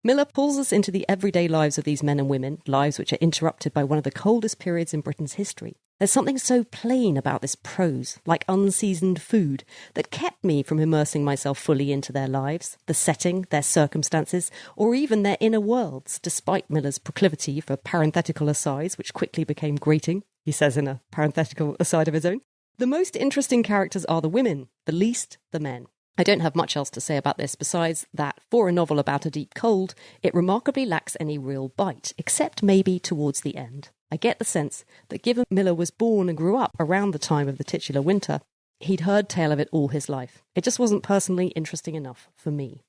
Miller pulls us into the everyday lives of these men and women, lives which are interrupted by one of the coldest periods in Britain's history. There's something so plain about this prose, like unseasoned food, that kept me from immersing myself fully into their lives, the setting, their circumstances, or even their inner worlds, despite Miller's proclivity for parenthetical asides, which quickly became grating, he says in a parenthetical aside of his own. The most interesting characters are the women, the least the men. I don't have much else to say about this besides that, for a novel about a deep cold, it remarkably lacks any real bite, except maybe towards the end. I get the sense that given Miller was born and grew up around the time of the titular winter, he'd heard tale of it all his life. It just wasn't personally interesting enough for me.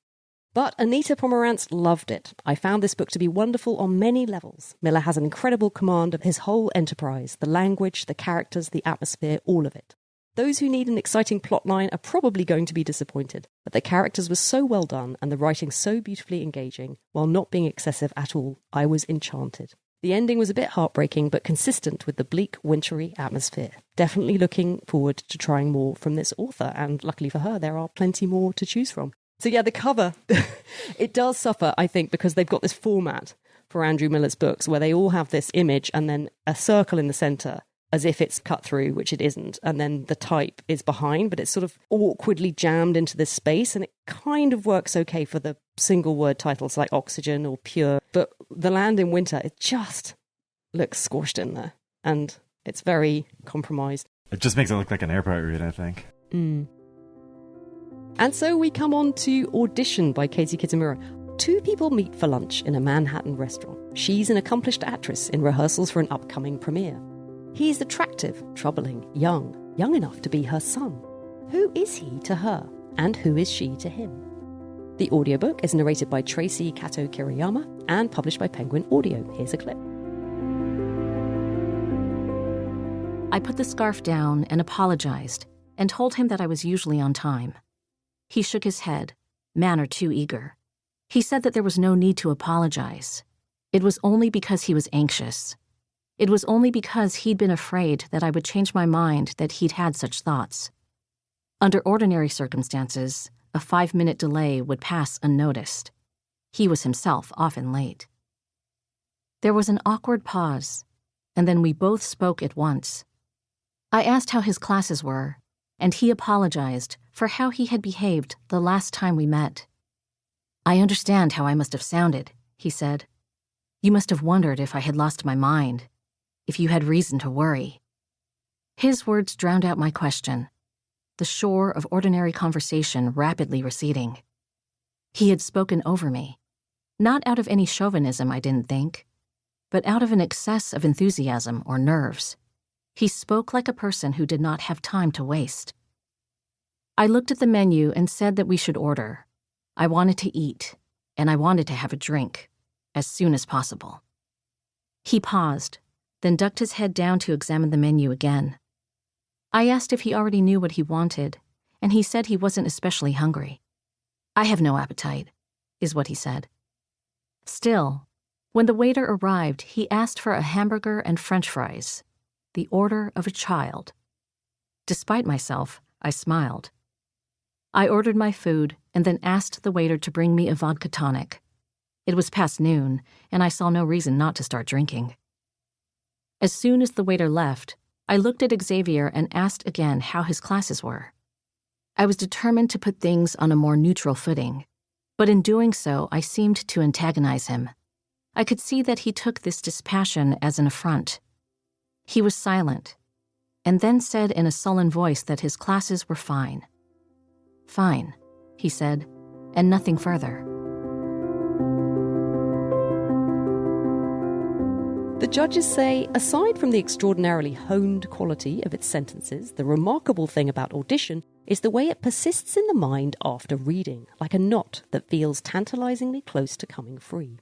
But Anita Pomerantz loved it. I found this book to be wonderful on many levels. Miller has an incredible command of his whole enterprise, the language, the characters, the atmosphere, all of it. Those who need an exciting plotline are probably going to be disappointed, but the characters were so well done and the writing so beautifully engaging, while not being excessive at all, I was enchanted. The ending was a bit heartbreaking, but consistent with the bleak, wintry atmosphere. Definitely looking forward to trying more from this author, and luckily for her, there are plenty more to choose from. So yeah, the cover, it does suffer, I think, because they've got this format for Andrew Miller's books, where they all have this image and then a circle in the centre, as if it's cut through, which it isn't, and then the type is behind, but it's sort of awkwardly jammed into this space, and it kind of works okay for the single word titles like Oxygen or Pure, but The Land in Winter, it just looks squashed in there, and it's very compromised. It just makes it look like an airport route, I think. Mm. And so we come on to Audition by Katie Kitamura. Two people meet for lunch in a Manhattan restaurant. She's an accomplished actress in rehearsals for an upcoming premiere. He's attractive, troubling, young enough to be her son. Who is he to her, and who is she to him? The audiobook is narrated by Tracy Kato Kiriyama and published by Penguin Audio. Here's a clip. I put the scarf down and apologized and told him that I was usually on time. He shook his head, manner too eager. He said that there was no need to apologize. It was only because he was anxious. It was only because he'd been afraid that I would change my mind that he'd had such thoughts. Under ordinary circumstances, a 5-minute delay would pass unnoticed. He was himself often late. There was an awkward pause, and then we both spoke at once. I asked how his classes were, and he apologized for how he had behaved the last time we met. I understand how I must have sounded, he said. You must have wondered if I had lost my mind, if you had reason to worry. His words drowned out my question, the shore of ordinary conversation rapidly receding. He had spoken over me, not out of any chauvinism, I didn't think, but out of an excess of enthusiasm or nerves. He spoke like a person who did not have time to waste. I looked at the menu and said that we should order. I wanted to eat, and I wanted to have a drink, as soon as possible. He paused, then ducked his head down to examine the menu again. I asked if he already knew what he wanted, and he said he wasn't especially hungry. I have no appetite, is what he said. Still, when the waiter arrived, he asked for a hamburger and French fries, the order of a child. Despite myself, I smiled. I ordered my food and then asked the waiter to bring me a vodka tonic. It was past noon, and I saw no reason not to start drinking. As soon as the waiter left, I looked at Xavier and asked again how his classes were. I was determined to put things on a more neutral footing, but in doing so, I seemed to antagonize him. I could see that he took this dispassion as an affront. He was silent, and then said in a sullen voice that his classes were fine. Fine, he said, and nothing further. The judges say, aside from the extraordinarily honed quality of its sentences, the remarkable thing about Audition is the way it persists in the mind after reading, like a knot that feels tantalizingly close to coming free.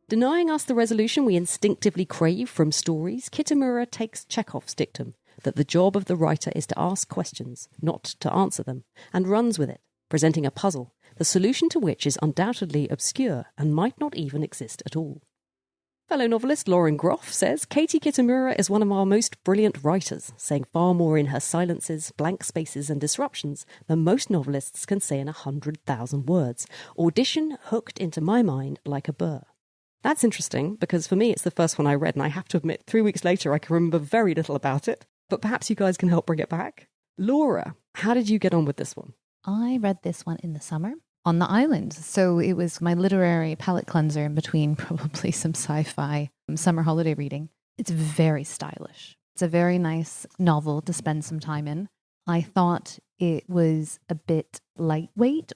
Denying us the resolution we instinctively crave from stories, Kitamura takes Chekhov's dictum that the job of the writer is to ask questions, not to answer them, and runs with it, presenting a puzzle, the solution to which is undoubtedly obscure and might not even exist at all. Fellow novelist Lauren Groff says Katie Kitamura is one of our most brilliant writers, saying far more in her silences, blank spaces and disruptions than most novelists can say in 100,000 words. Audition hooked into my mind like a burr. That's interesting, because for me it's the first one I read, and I have to admit 3 weeks later I can remember very little about it, but perhaps you guys can help bring it back. Laura, how did you get on with this one? I read this one in the summer on the island. So it was my literary palate cleanser in between probably some sci-fi summer holiday reading. It's very stylish. It's a very nice novel to spend some time in. I thought it was a bit lightweight,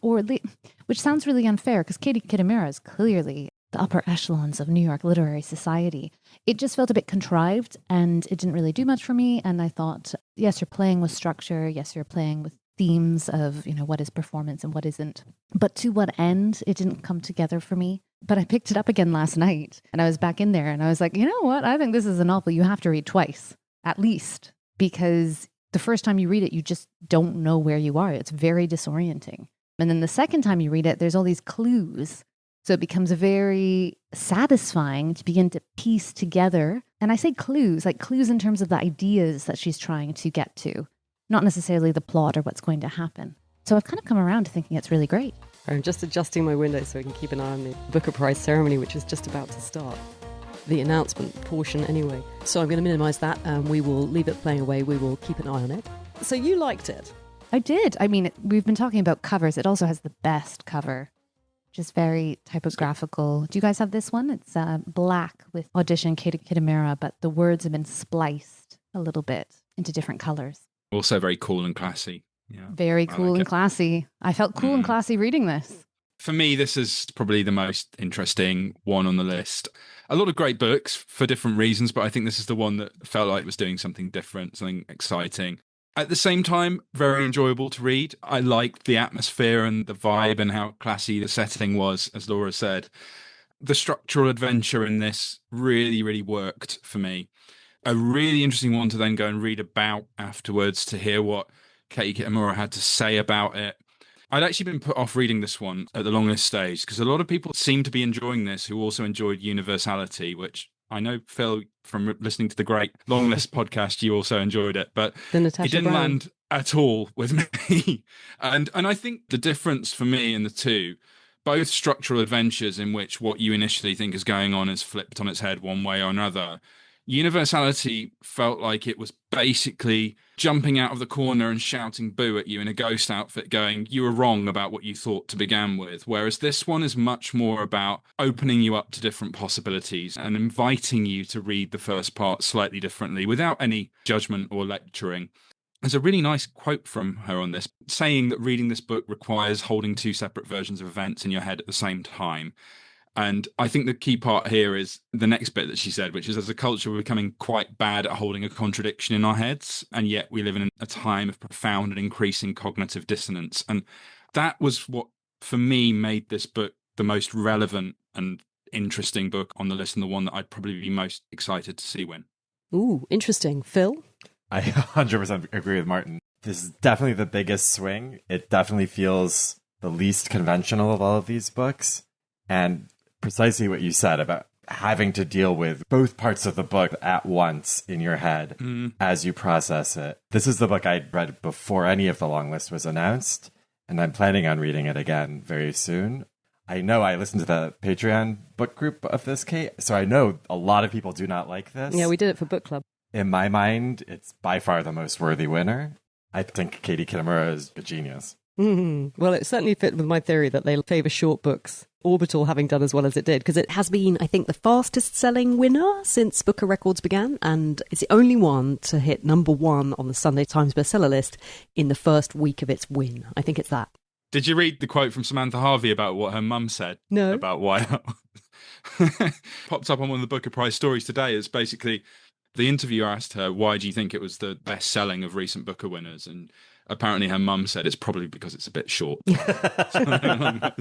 which sounds really unfair because Katie Kitamura is clearly the upper echelons of New York literary society. It just felt a bit contrived and it didn't really do much for me. And I thought, yes, you're playing with structure. Yes, you're playing with themes of, what is performance and what isn't. But to what end? It didn't come together for me. But I picked it up again last night and I was back in there and I was like, you know what? I think this is a novel you have to read twice, at least, because the first time you read it, you just don't know where you are. It's very disorienting. And then the second time you read it, there's all these clues. So it becomes very satisfying to begin to piece together. And I say clues, like clues in terms of the ideas that she's trying to get to, not necessarily the plot or what's going to happen. So I've kind of come around to thinking it's really great. I'm just adjusting my window so I can keep an eye on the Booker Prize ceremony, which is just about to start. The announcement portion anyway. So I'm going to minimise that and we will leave it playing away. We will keep an eye on it. So you liked it? I did. I mean, we've been talking about covers. It also has the best cover. Just very typographical. Do you guys have this one? It's black with Audition Katie Kitamura, but the words have been spliced a little bit into different colors. Also very cool and classy. Yeah, Very cool and classy. I felt cool and classy reading this. For me, this is probably the most interesting one on the list. A lot of great books for different reasons, but I think this is the one that felt like it was doing something different, something exciting. At the same time, very enjoyable to read. I liked the atmosphere and the vibe and how classy the setting was, as Laura said. The structural adventure in this really, really worked for me. A really interesting one to then go and read about afterwards, to hear what Katie Kitamura had to say about it. I'd actually been put off reading this one at the long list stage because a lot of people seem to be enjoying this who also enjoyed Universality, which I know, Phil, from listening to the great long list podcast, you also enjoyed it, but it didn't land at all with me. And I think the difference for me in the two, both structural adventures in which what you initially think is going on is flipped on its head one way or another. Universality felt like it was basically jumping out of the corner and shouting boo at you in a ghost outfit going, you were wrong about what you thought to begin with. Whereas this one is much more about opening you up to different possibilities and inviting you to read the first part slightly differently without any judgment or lecturing. There's a really nice quote from her on this, saying that reading this book requires holding two separate versions of events in your head at the same time. And I think the key part here is the next bit that she said, which is, as a culture, we're becoming quite bad at holding a contradiction in our heads. And yet we live in a time of profound and increasing cognitive dissonance. And that was what, for me, made this book the most relevant and interesting book on the list, and the one that I'd probably be most excited to see win. Ooh, interesting. Phil? I 100% agree with Martin. This is definitely the biggest swing. It definitely feels the least conventional of all of these books. And precisely what you said about having to deal with both parts of the book at once in your head as you process it. This is the book I'd read before any of the long list was announced, and I'm planning on reading it again very soon. I know I listened to the Patreon book group of this, Kate, so I know a lot of people do not like this. Yeah, we did it for book club. In my mind, it's by far the most worthy winner. I think Katie Kitamura is a genius. Well, it certainly fit with my theory that they favour short books, Orbital having done as well as it did, because it has been, I think, the fastest selling winner since Booker Records began, and it's the only one to hit number one on the Sunday Times bestseller list in the first week of its win. I think it's that. Did you read the quote from Samantha Harvey about what her mum said? No. About why? Popped up on one of the Booker Prize stories today. It's basically the interviewer asked her, why do you think it was the best selling of recent Booker winners? And apparently her mum said it's probably because it's a bit short. But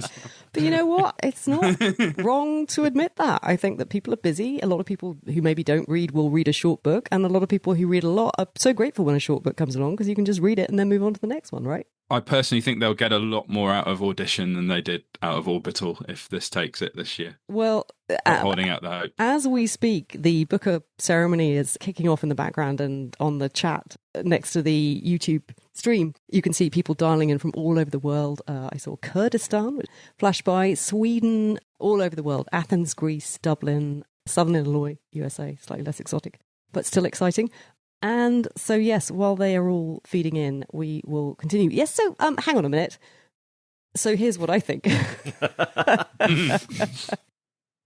you know what? It's not wrong to admit that. I think that people are busy. A lot of people who maybe don't read will read a short book. And a lot of people who read a lot are so grateful when a short book comes along because you can just read it and then move on to the next one, right? I personally think they'll get a lot more out of Audition than they did out of Orbital if this takes it this year. Well, holding out the hope. As we speak, the Booker ceremony is kicking off in the background, and on the chat next to the YouTube stream, you can see people dialing in from all over the world. I saw Kurdistan, which flashed by, Sweden, all over the world, Athens, Greece, Dublin, Southern Illinois, USA, slightly less exotic, but still exciting. And so, yes, while they are all feeding in, we will continue. Yes, so hang on a minute. So here's what I think.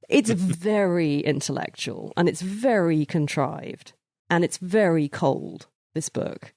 It's very intellectual and it's very contrived and it's very cold, this book.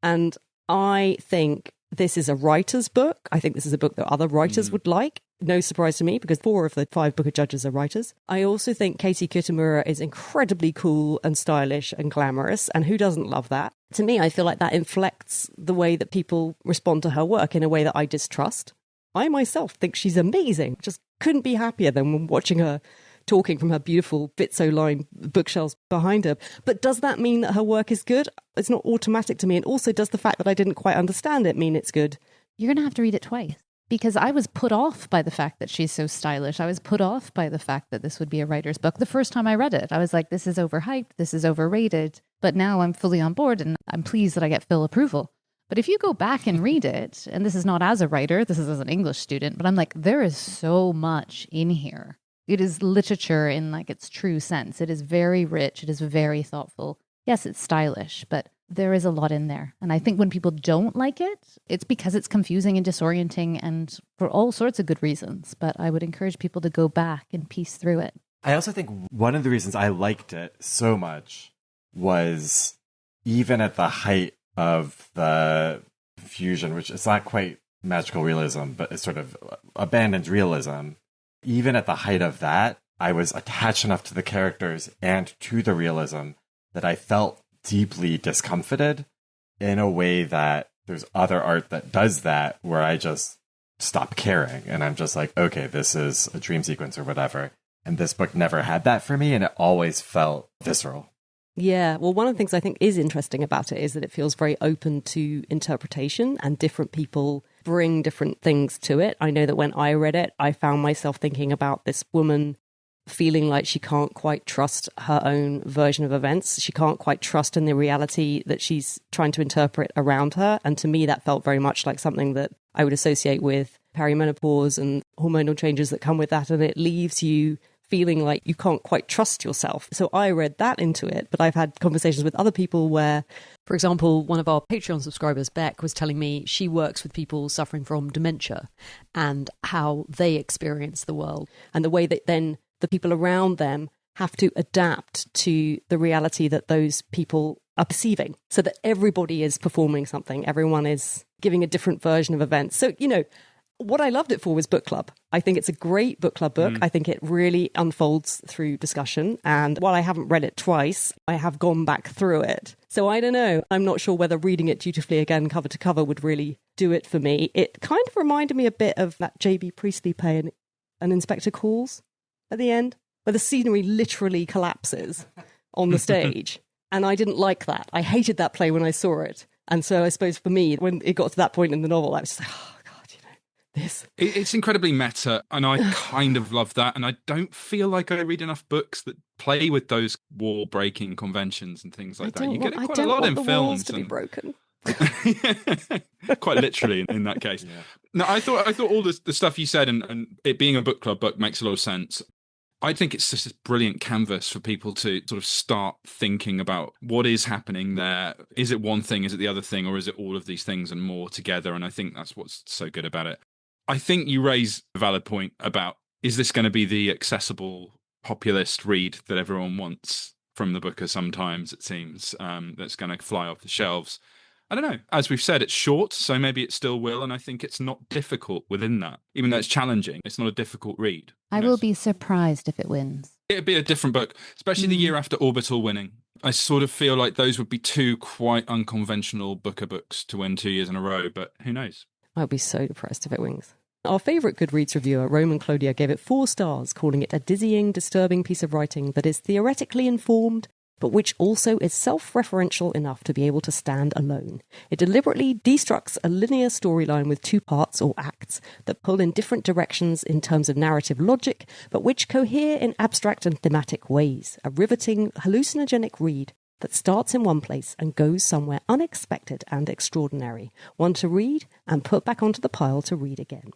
And I think this is a writer's book. I think this is a book that other writers would like. No surprise to me, because 4 of the 5 Booker judges are writers. I also think Katie Kitamura is incredibly cool and stylish and glamorous, and who doesn't love that? To me, I feel like that inflects the way that people respond to her work in a way that I distrust. I myself think she's amazing. Just couldn't be happier than watching her talking from her beautiful Bitso-lined bookshelves behind her. But does that mean that her work is good? It's not automatic to me. And also, does the fact that I didn't quite understand it mean it's good? You're going to have to read it twice. Because I was put off by the fact that she's so stylish. I was put off by the fact that this would be a writer's book. The first time I read it, I was like, this is overhyped, this is overrated. But now I'm fully on board and I'm pleased that I get full approval. But if you go back and read it, and this is not as a writer, this is as an English student, but I'm like, there is so much in here. It is literature in like its true sense. It is very rich. It is very thoughtful. Yes, it's stylish, but there is a lot in there. And I think when people don't like it, it's because it's confusing and disorienting and for all sorts of good reasons. But I would encourage people to go back and piece through it. I also think one of the reasons I liked it so much was even at the height of the fusion, which is not quite magical realism, but it's sort of abandoned realism. Even at the height of that, I was attached enough to the characters and to the realism that I felt deeply discomfited in a way that there's other art that does that, where I just stop caring and I'm just like, okay, this is a dream sequence or whatever. And this book never had that for me, and it always felt visceral. Yeah, well, one of the things I think is interesting about it is that it feels very open to interpretation, and different people bring different things to it. I know that when I read it, I found myself thinking about this woman feeling like she can't quite trust her own version of events. She can't quite trust in the reality that she's trying to interpret around her. And to me, that felt very much like something that I would associate with perimenopause and hormonal changes that come with that. And it leaves you feeling like you can't quite trust yourself. So I read that into it, but I've had conversations with other people where, for example, one of our Patreon subscribers, Beck, was telling me she works with people suffering from dementia and how they experience the world, and the way that then the people around them have to adapt to the reality that those people are perceiving, so that everybody is performing something. Everyone is giving a different version of events. So, you know, what I loved it for was book club. I think it's a great book club book. I think it really unfolds through discussion. And while I haven't read it twice, I have gone back through it. So I don't know. I'm not sure whether reading it dutifully again, cover to cover, would really do it for me. It kind of reminded me a bit of that J.B. Priestley play, An Inspector Calls, at the end, where the scenery literally collapses on the stage. And I didn't like that. I hated that play when I saw it. And so I suppose for me, when it got to that point in the novel, I was just like, oh, God, you know, this. It's incredibly meta, and I kind of love that. And I don't feel like I read enough books that play with those wall-breaking conventions and things like that. You get it quite a lot in films. Walls to be broken. Quite literally in that case. Yeah. No, I thought all the stuff you said and it being a book club book makes a lot of sense. I think it's just a brilliant canvas for people to sort of start thinking about what is happening there. Is it one thing? Is it the other thing? Or is it all of these things and more together? And I think that's what's so good about it. I think you raise a valid point about, is this going to be the accessible populist read that everyone wants from the Booker sometimes, it seems, that's going to fly off the shelves? I don't know. As we've said, it's short, so maybe it still will, and I think it's not difficult within that. Even though it's challenging, it's not a difficult read. I will be surprised if it wins. It'd be a different book, especially the year after Orbital winning. I sort of feel like those would be two quite unconventional Booker books to win 2 years in a row, but who knows? I'd be so depressed if it wins. Our favourite Goodreads reviewer, Roman Clodia, gave it 4 stars, calling it a dizzying, disturbing piece of writing that is theoretically informed, but which also is self-referential enough to be able to stand alone. It deliberately destructs a linear storyline with 2 parts or acts that pull in different directions in terms of narrative logic, but which cohere in abstract and thematic ways. A riveting, hallucinogenic read that starts in one place and goes somewhere unexpected and extraordinary. One to read and put back onto the pile to read again.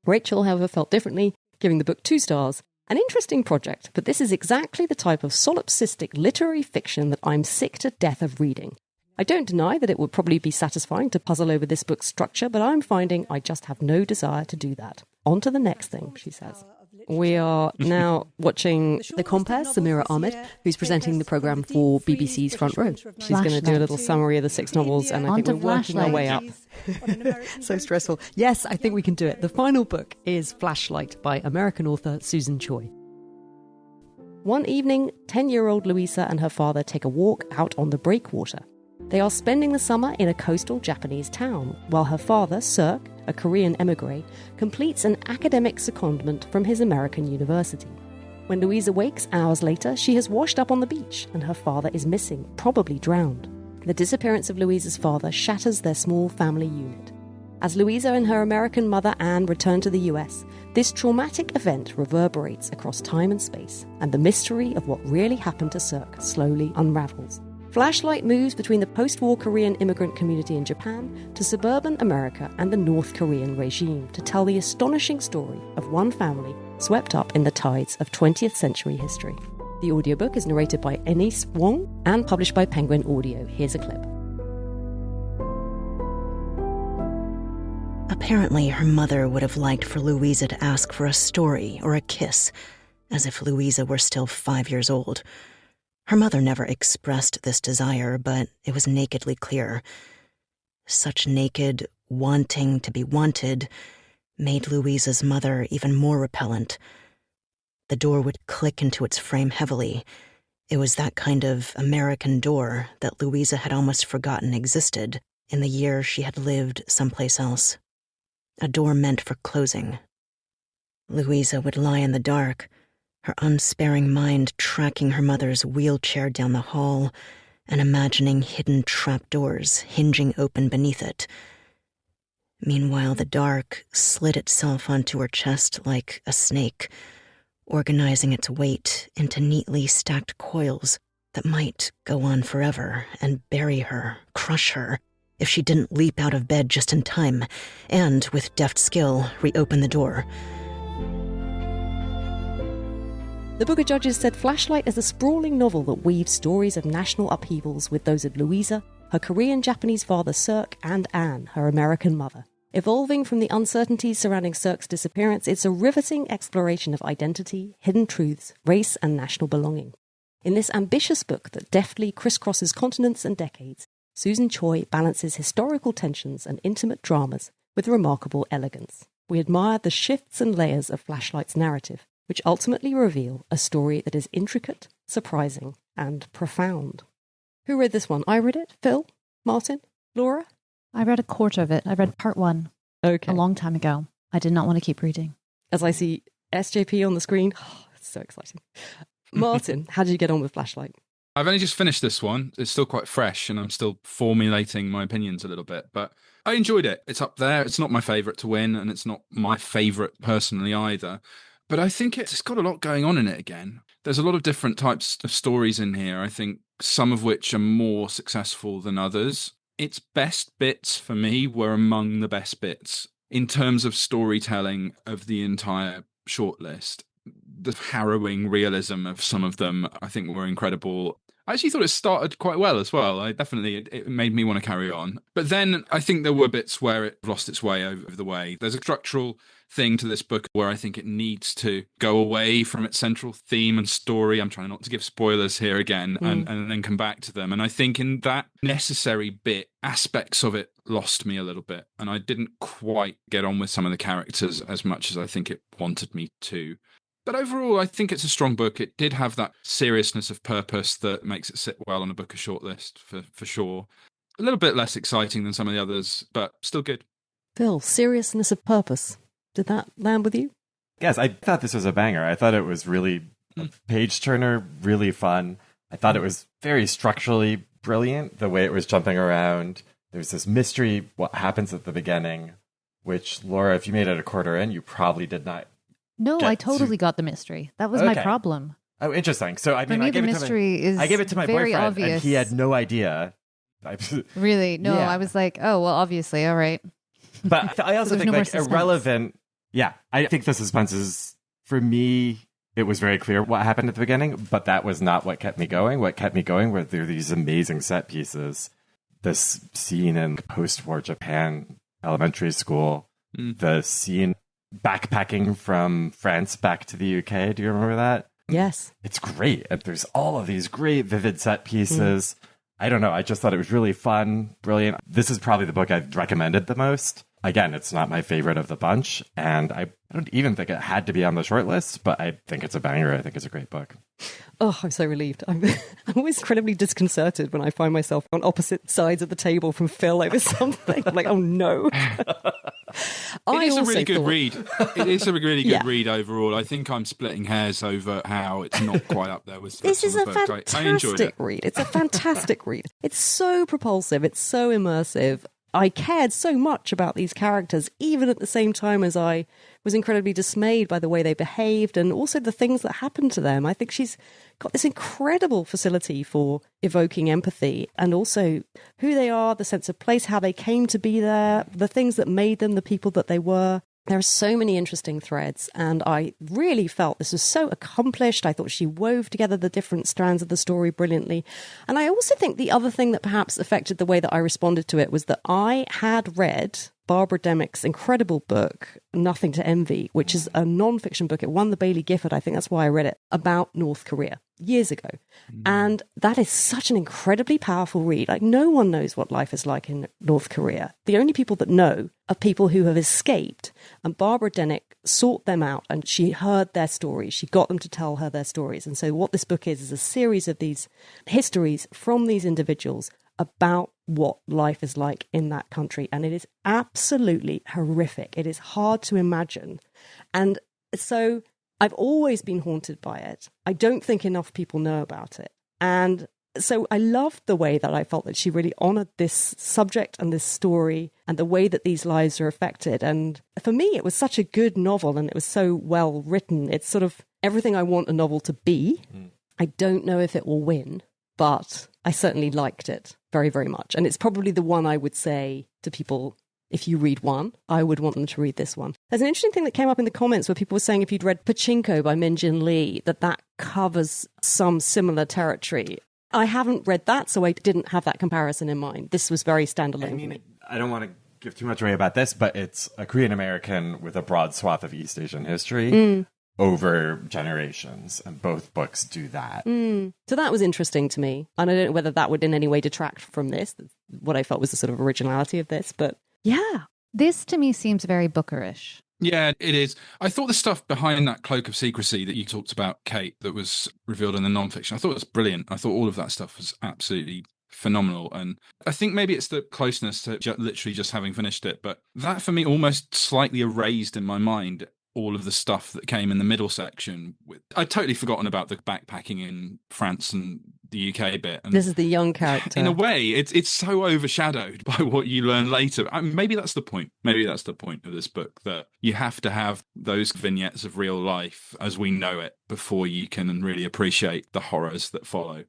Rachel, however, felt differently, giving the book 2 stars. An interesting project, but this is exactly the type of solipsistic literary fiction that I'm sick to death of reading. I don't deny that it would probably be satisfying to puzzle over this book's structure, but I'm finding I just have no desire to do that. On to the next thing, she says. We are now watching The Compare, Samira Ahmed, who's presenting the programme for BBC's Front Row. She's going to do a little summary of the 6 novels, and I think we're working our way up. So stressful. Yes, I think we can do it. The final book is Flashlight by American author Susan Choi. One evening, 10-year-old Louisa and her father take a walk out on the breakwater. They are spending the summer in a coastal Japanese town, while her father, Cirque, a Korean émigré, completes an academic secondment from his American university. When Louisa wakes hours later, she has washed up on the beach, and her father is missing, probably drowned. The disappearance of Louisa's father shatters their small family unit. As Louisa and her American mother Anne return to the US, this traumatic event reverberates across time and space, and the mystery of what really happened to Cirque slowly unravels. Flashlight moves between the post-war Korean immigrant community in Japan to suburban America and the North Korean regime to tell the astonishing story of one family swept up in the tides of 20th century history. The audiobook is narrated by Enise Wong and published by Penguin Audio. Here's a clip. Apparently, her mother would have liked for Louisa to ask for a story or a kiss, as if Louisa were still 5 years old. Her mother never expressed this desire, but it was nakedly clear. such naked, wanting to be wanted, made Louisa's mother even more repellent. The door would click into its frame heavily. It was that kind of American door that Louisa had almost forgotten existed in the year she had lived someplace else. A door meant for closing. Louisa would lie in the dark, her unsparing mind tracking her mother's wheelchair down the hall and imagining hidden trapdoors hinging open beneath it. Meanwhile, the dark slid itself onto her chest like a snake, organizing its weight into neatly stacked coils that might go on forever and bury her, crush her, if she didn't leap out of bed just in time and, with deft skill, reopen the door. The Book of Judges said Flashlight is a sprawling novel that weaves stories of national upheavals with those of Louisa, her Korean-Japanese father Cirque, and Anne, her American mother. Evolving from the uncertainties surrounding Cirque's disappearance, it's a riveting exploration of identity, hidden truths, race, and national belonging. In this ambitious book that deftly crisscrosses continents and decades, Susan Choi balances historical tensions and intimate dramas with remarkable elegance. We admire the shifts and layers of Flashlight's narrative, which ultimately reveal a story that is intricate, surprising, and profound. Who read this one? I read it. Phil? Martin? Laura? I read a quarter of it. I read part 1 a long time ago. I did not want to keep reading. As I see SJP on the screen, it's so exciting. Martin, how did you get on with Flashlight? I've only just finished this one. It's still quite fresh and I'm still formulating my opinions a little bit, but I enjoyed it. It's up there. It's not my favourite to win and it's not my favourite personally either. But I think it's got a lot going on in it again. There's a lot of different types of stories in here, I think some of which are more successful than others. Its best bits for me were among the best bits in terms of storytelling of the entire shortlist. The harrowing realism of some of them, I think, were incredible. I actually thought it started quite well as well. It made me want to carry on. But then I think there were bits where it lost its way over the way. There's a structural thing to this book where I think it needs to go away from its central theme and story. I'm trying not to give spoilers here again and then come back to them. And I think in that necessary bit, aspects of it lost me a little bit. And I didn't quite get on with some of the characters as much as I think it wanted me to. But overall, I think it's a strong book. It did have that seriousness of purpose that makes it sit well on a Booker shortlist, for sure. A little bit less exciting than some of the others, but still good. Phil, seriousness of purpose. Did that land with you? Yes, I thought this was a banger. I thought it was really a page-turner, really fun. I thought it was very structurally brilliant, the way it was jumping around. There's this mystery, what happens at the beginning, which, Laura, if you made it a quarter in, you probably did not. No, I totally got the mystery. That was my problem. Oh, interesting. So, I mean, I gave it to my very boyfriend, obvious. and he had no idea. Really? No, Yeah. I was like, oh, well, obviously, all right. But I also think, like, irrelevant. Yeah, I think the suspense is, for me, it was very clear what happened at the beginning, but that was not what kept me going. What kept me going were these amazing set pieces. This scene in post-war Japan elementary school, the scene backpacking from France back to the UK. Do you remember that? Yes. It's great. And there's all of these great, vivid set pieces. I don't know. I just thought it was really fun, brilliant. This is probably the book I've recommended the most. Again, it's not my favorite of the bunch, and I don't even think it had to be on the shortlist, but I think it's a banger. I think it's a great book. Oh, I'm so relieved. I'm always incredibly disconcerted when I find myself on opposite sides of the table from Phil over something. I'm like, oh no. It is a really good read. It is a really good read overall. I think I'm splitting hairs over how it's not quite up there with This is a fantastic read. It's a fantastic read. It's so propulsive. It's so immersive. I cared so much about these characters, even at the same time as I was incredibly dismayed by the way they behaved and also the things that happened to them. I think she's got this incredible facility for evoking empathy and also who they are, the sense of place, how they came to be there, the things that made them the people that they were. There are so many interesting threads, and I really felt this was so accomplished. I thought she wove together the different strands of the story brilliantly. And I also think the other thing that perhaps affected the way that I responded to it was that I had read Barbara Demick's incredible book, Nothing to Envy, which is a non-fiction book. It won the Bailey Gifford, I think that's why I read it, about North Korea. years ago. And that is such an incredibly powerful read. Like, no one knows what life is like in North Korea. The only people that know are people who have escaped. And Barbara Denick sought them out and she heard their stories. She got them to tell her their stories. And so what this book is a series of these histories from these individuals about what life is like in that country. And it is absolutely horrific. It is hard to imagine. And so I've always been haunted by it. I don't think enough people know about it. And so I loved the way that I felt that she really honoured this subject and this story and the way that these lives are affected. And for me, it was such a good novel and it was so well written. It's sort of everything I want a novel to be. I don't know if it will win, but I certainly liked it very, very much. And it's probably the one I would say to people, if you read one, I would want them to read this one. There's an interesting thing that came up in the comments where people were saying if you'd read Pachinko by Min Jin Lee, that covers some similar territory. I haven't read that, so I didn't have that comparison in mind. This was very standalone for me. I don't want to give too much away about this, but it's a Korean American with a broad swath of East Asian history over generations, and both books do that. So that was interesting to me. And I don't know whether that would in any way detract from this, what I felt was the sort of originality of this, but yeah. This to me seems very Bookerish. Yeah, it is. I thought the stuff behind that cloak of secrecy that you talked about, Kate, that was revealed in the nonfiction, I thought it was brilliant. I thought all of that stuff was absolutely phenomenal. And I think maybe it's the closeness to literally just having finished it. But that for me almost slightly erased in my mind all of the stuff that came in the middle section. I'd totally forgotten about the backpacking in France and the UK bit. And this is the young character. In a way, it's so overshadowed by what you learn later. Maybe that's the point. Maybe that's the point of this book, that you have to have those vignettes of real life as we know it before you can really appreciate the horrors that follow.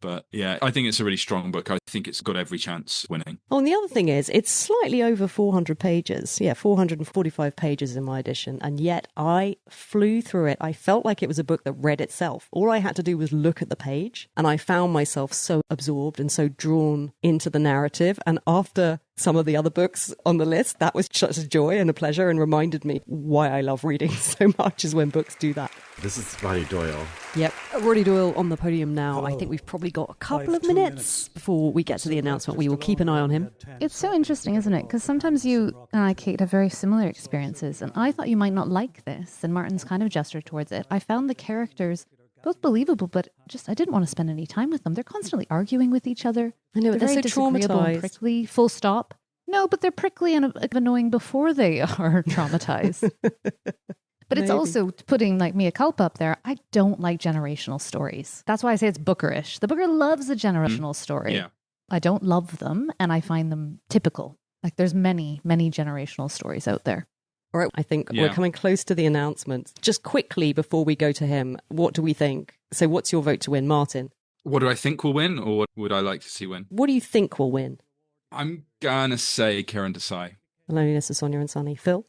But yeah, I think it's a really strong book. I think it's got every chance winning. Oh, and the other thing is, it's slightly over 400 pages. Yeah, 445 pages in my edition. And yet I flew through it. I felt like it was a book that read itself. All I had to do was look at the page. And I found myself so absorbed and so drawn into the narrative. And after some of the other books on the list, that was such a joy and a pleasure and reminded me why I love reading so much is when books do that. This is Roddy Doyle. Yep. Roddy Doyle on the podium now. I think we've probably got a couple of minutes before we get to the announcement. We will keep an eye on him. It's so interesting, isn't it? Because sometimes you and I, Kate, have very similar experiences. And I thought you might not like this. And Martin's kind of gestured towards it. I found the characters both believable, but just I didn't want to spend any time with them. They're constantly arguing with each other. I know, they're so traumatized. And prickly, full stop. No, but they're prickly and annoying before they are traumatized. But it's also putting like mea culpa up there. I don't like generational stories. That's why I say it's Bookerish. The Booker loves a generational story. Yeah. I don't love them, and I find them typical. Like there's many, many generational stories out there. All right, I think we're coming close to the announcements. Just quickly before we go to him, what do we think? So what's your vote to win, Martin? What do I think will win, or what would I like to see win? What do you think will win? I'm gonna say Karen Desai. The Loneliness of Sonia and Sunny. Phil?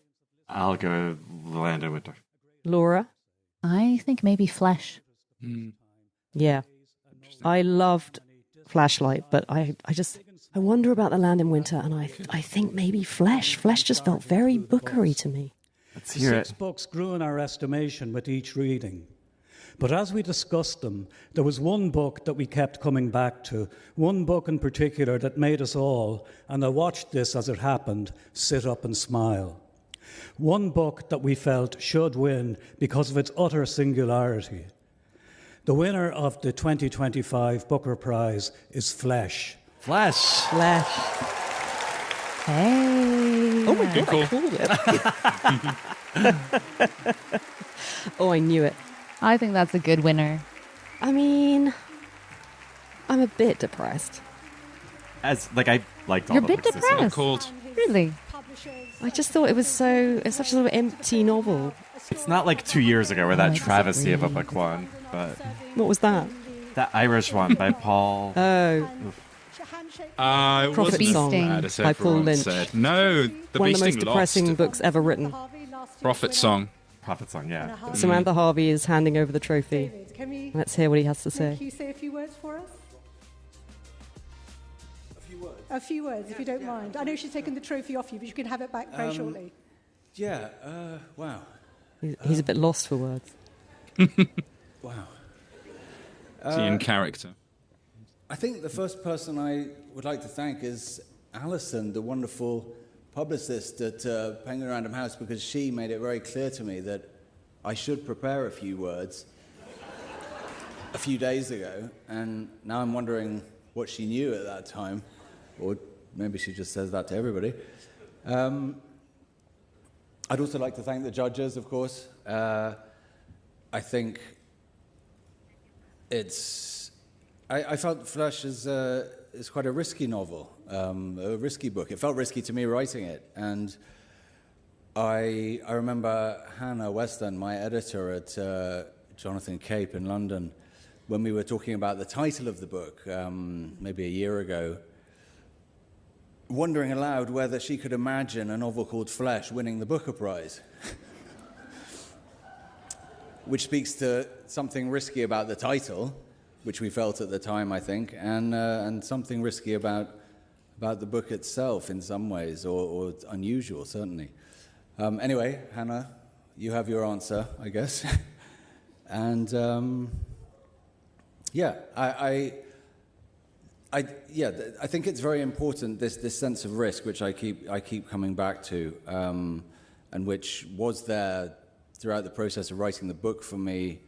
I'll go Land in Winter. Laura? I think maybe Flesh. Yeah. I loved Flashlight, but I wonder about The Land in Winter, and I think maybe Flesh. Flesh just felt very bookery to me. Let's hear it. 6 books grew in our estimation with each reading. But as we discussed them, there was one book that we kept coming back to, one book in particular that made us all, and I watched this as it happened, sit up and smile. One book that we felt should win because of its utter singularity. The winner of the 2025 Booker Prize is Flesh. Flesh. Hey. Oh my God, I called it. Oh, I knew it. I think that's a good winner. I mean, I'm a bit depressed. I liked all You're the a bit books this year. depressed. Called. Really? I just thought it's such a sort of empty novel. It's not like 2 years ago where that travesty of a book won, but What was that? that Irish one by Paul. Oh, It Prophet wasn't as Song bad as by Paul everyone Lynch. said. No, the one of the Beasting most depressing lost. books ever written. Prophet Song. Prophet Song, yeah. Samantha Harvey is handing over the trophy. Let's hear what he has to say. Can you say a few words for us? A few words, if you don't mind. I know she's taken the trophy off you, but you can have it back very shortly. Yeah, wow. He's a bit lost for words. Wow. Is he in character? I think the first person I would like to thank is Alison, the wonderful publicist at Penguin Random House, because she made it very clear to me that I should prepare a few words a few days ago, and now I'm wondering what she knew at that time, or maybe she just says that to everybody. I'd also like to thank the judges, of course. I think I felt Flesh is quite a risky novel, a risky book. It felt risky to me writing it, and I remember Hannah Weston, my editor at Jonathan Cape in London, when we were talking about the title of the book maybe a year ago, wondering aloud whether she could imagine a novel called Flesh winning the Booker Prize, which speaks to something risky about the title, which we felt at the time, I think, and something risky about the book itself in some ways, or unusual, certainly. Anyway, Hannah, you have your answer, I guess. And I think it's very important, this sense of risk, which I keep coming back to, and which was there throughout the process of writing the book for me,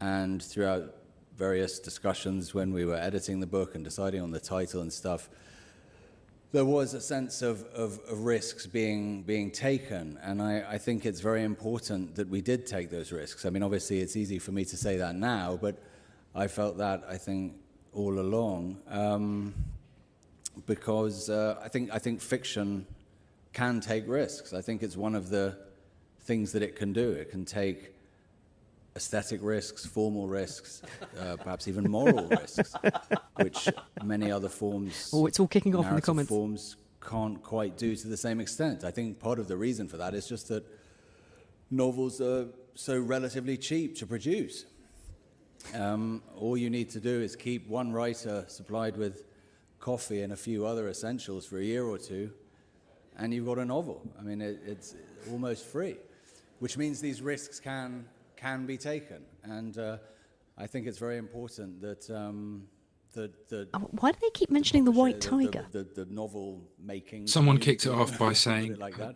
and throughout various discussions when we were editing the book and deciding on the title and stuff. There was a sense of risks being taken, and I think it's very important that we did take those risks. I mean, obviously, it's easy for me to say that now, but I felt that, I think, all along, because I think fiction can take risks. I think it's one of the things that it can do. It can take aesthetic risks, formal risks, perhaps even moral risks, which many other forms. Oh, it's all kicking off in the comments. Forms can't quite do to the same extent. I think part of the reason for that is just that novels are so relatively cheap to produce. All you need to do is keep one writer supplied with coffee and a few other essentials for a year or two, and you've got a novel. I mean, it's almost free, which means these risks can be taken, and I think it's very important that why do they keep mentioning the white tiger? The novel making. Someone kicked it off by saying like that.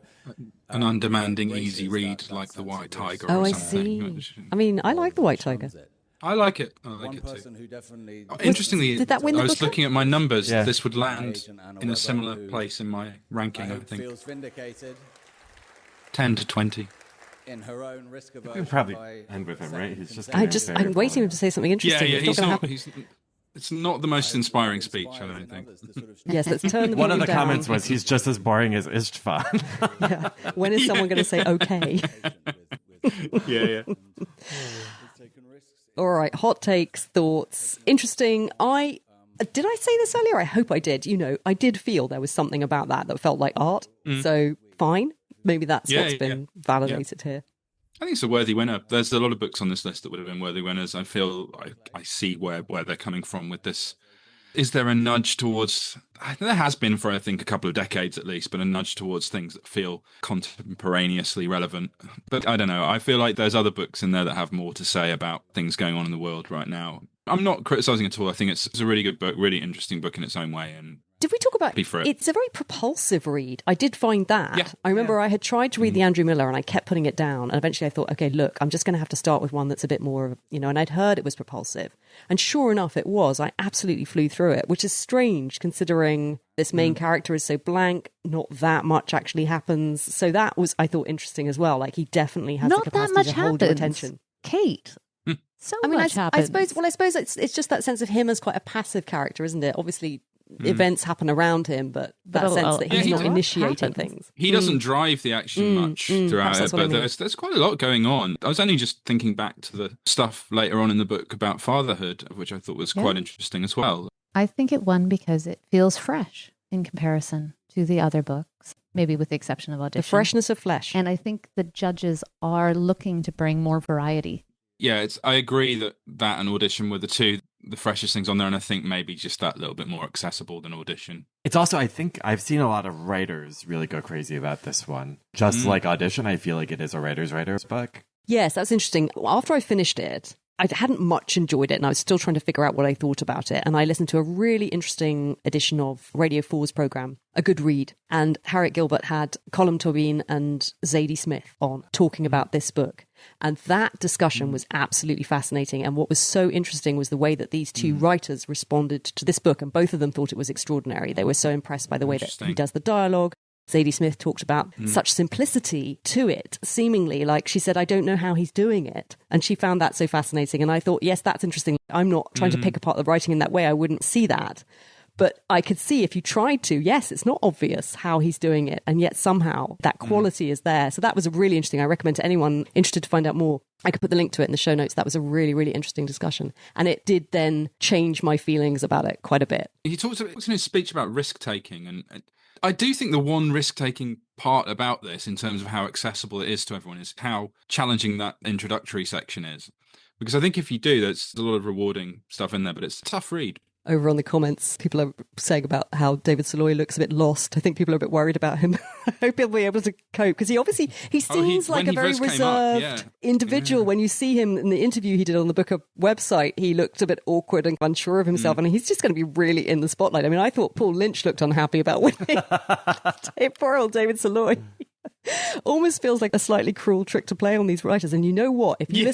An undemanding, easy read like the white tiger. Oh, or I something. see. I mean, I like the white tiger. I like it. I like it too. Interestingly, did that win the I was Booker? looking at my numbers. Yeah. This would land in a similar place in my ranking, I think. Feels vindicated 10 to 20. in her own risk We can probably end with him, right? He's just. I'm waiting for him to say something interesting. Yeah, It's not gonna happen. It's not the most inspiring speech, I don't think. Yes, let's turn the One of the down. comments was he's just as boring as Istvan. Yeah. When is someone going to say okay? Yeah. All right, hot takes, thoughts. Interesting. Did I say this earlier? I hope I did. I did feel there was something about that felt like art. So fine. Maybe that's what's been validated here. I think it's a worthy winner. There's a lot of books on this list that would have been worthy winners. I feel I see where they're coming from with this. Is there a nudge towards... There has been for, I think, a couple of decades at least, but a nudge towards things that feel contemporaneously relevant. But I don't know. I feel like there's other books in there that have more to say about things going on in the world right now. I'm not criticising at all. I think it's a really good book, really interesting book in its own way. And did we talk about it's a very propulsive read? I did find that. Yeah, I remember I had tried to read the Andrew Miller and I kept putting it down. And eventually I thought, okay, look, I'm just going to have to start with one that's a bit more, and I'd heard it was propulsive. And sure enough, it was. I absolutely flew through it, which is strange considering this main character is so blank. Not that much actually happens. So that was, I thought, interesting as well. Like he definitely has the capacity to hold your attention. Kate. So much happens. I suppose it's just that sense of him as quite a passive character, isn't it? Obviously, events happen around him, but that sense that he's not initiating things. He doesn't drive the action much throughout it, but there's quite a lot going on. I was only just thinking back to the stuff later on in the book about fatherhood, which I thought was quite interesting as well. I think it won because it feels fresh in comparison to the other books, maybe with the exception of Audition. The freshness of flesh. And I think the judges are looking to bring more variety. Yeah, I agree that and Audition were the freshest things on there, and I think maybe just that little bit more accessible than Audition. It's also, I think, I've seen a lot of writers really go crazy about this one. Just like Audition, I feel like it is a writer's book. Yes, that's interesting. After I finished it, I hadn't much enjoyed it, and I was still trying to figure out what I thought about it. And I listened to a really interesting edition of Radio 4's programme, A Good Read. And Harriet Gilbert had Colm Tóibín and Zadie Smith on talking about this book. And that discussion was absolutely fascinating. And what was so interesting was the way that these two writers responded to this book. And both of them thought it was extraordinary. They were so impressed by the way that he does the dialogue. Zadie Smith talked about such simplicity to it, seemingly. Like she said, I don't know how he's doing it. And she found that so fascinating. And I thought, yes, that's interesting. I'm not trying to pick apart the writing in that way. I wouldn't see that. But I could see if you tried to, yes, it's not obvious how he's doing it. And yet somehow that quality is there. So that was really interesting. I recommend to anyone interested to find out more. I could put the link to it in the show notes. That was a really, really interesting discussion. And it did then change my feelings about it quite a bit. He talked in his speech about risk-taking, and I do think the one risk-taking part about this, in terms of how accessible it is to everyone, is how challenging that introductory section is. Because I think if you do, there's a lot of rewarding stuff in there, but it's a tough read. Over on the comments, people are saying about how David Szalay looks a bit lost. I think people are a bit worried about him. I hope he'll be able to cope, because he seems like a very reserved individual. When you see him in the interview he did on the Booker website, he looked a bit awkward and unsure of himself, and he's just going to be really in the spotlight. I mean, I thought Paul Lynch looked unhappy about winning. Poor old David Szalay. Almost feels like a slightly cruel trick to play on these writers. And you know what? If you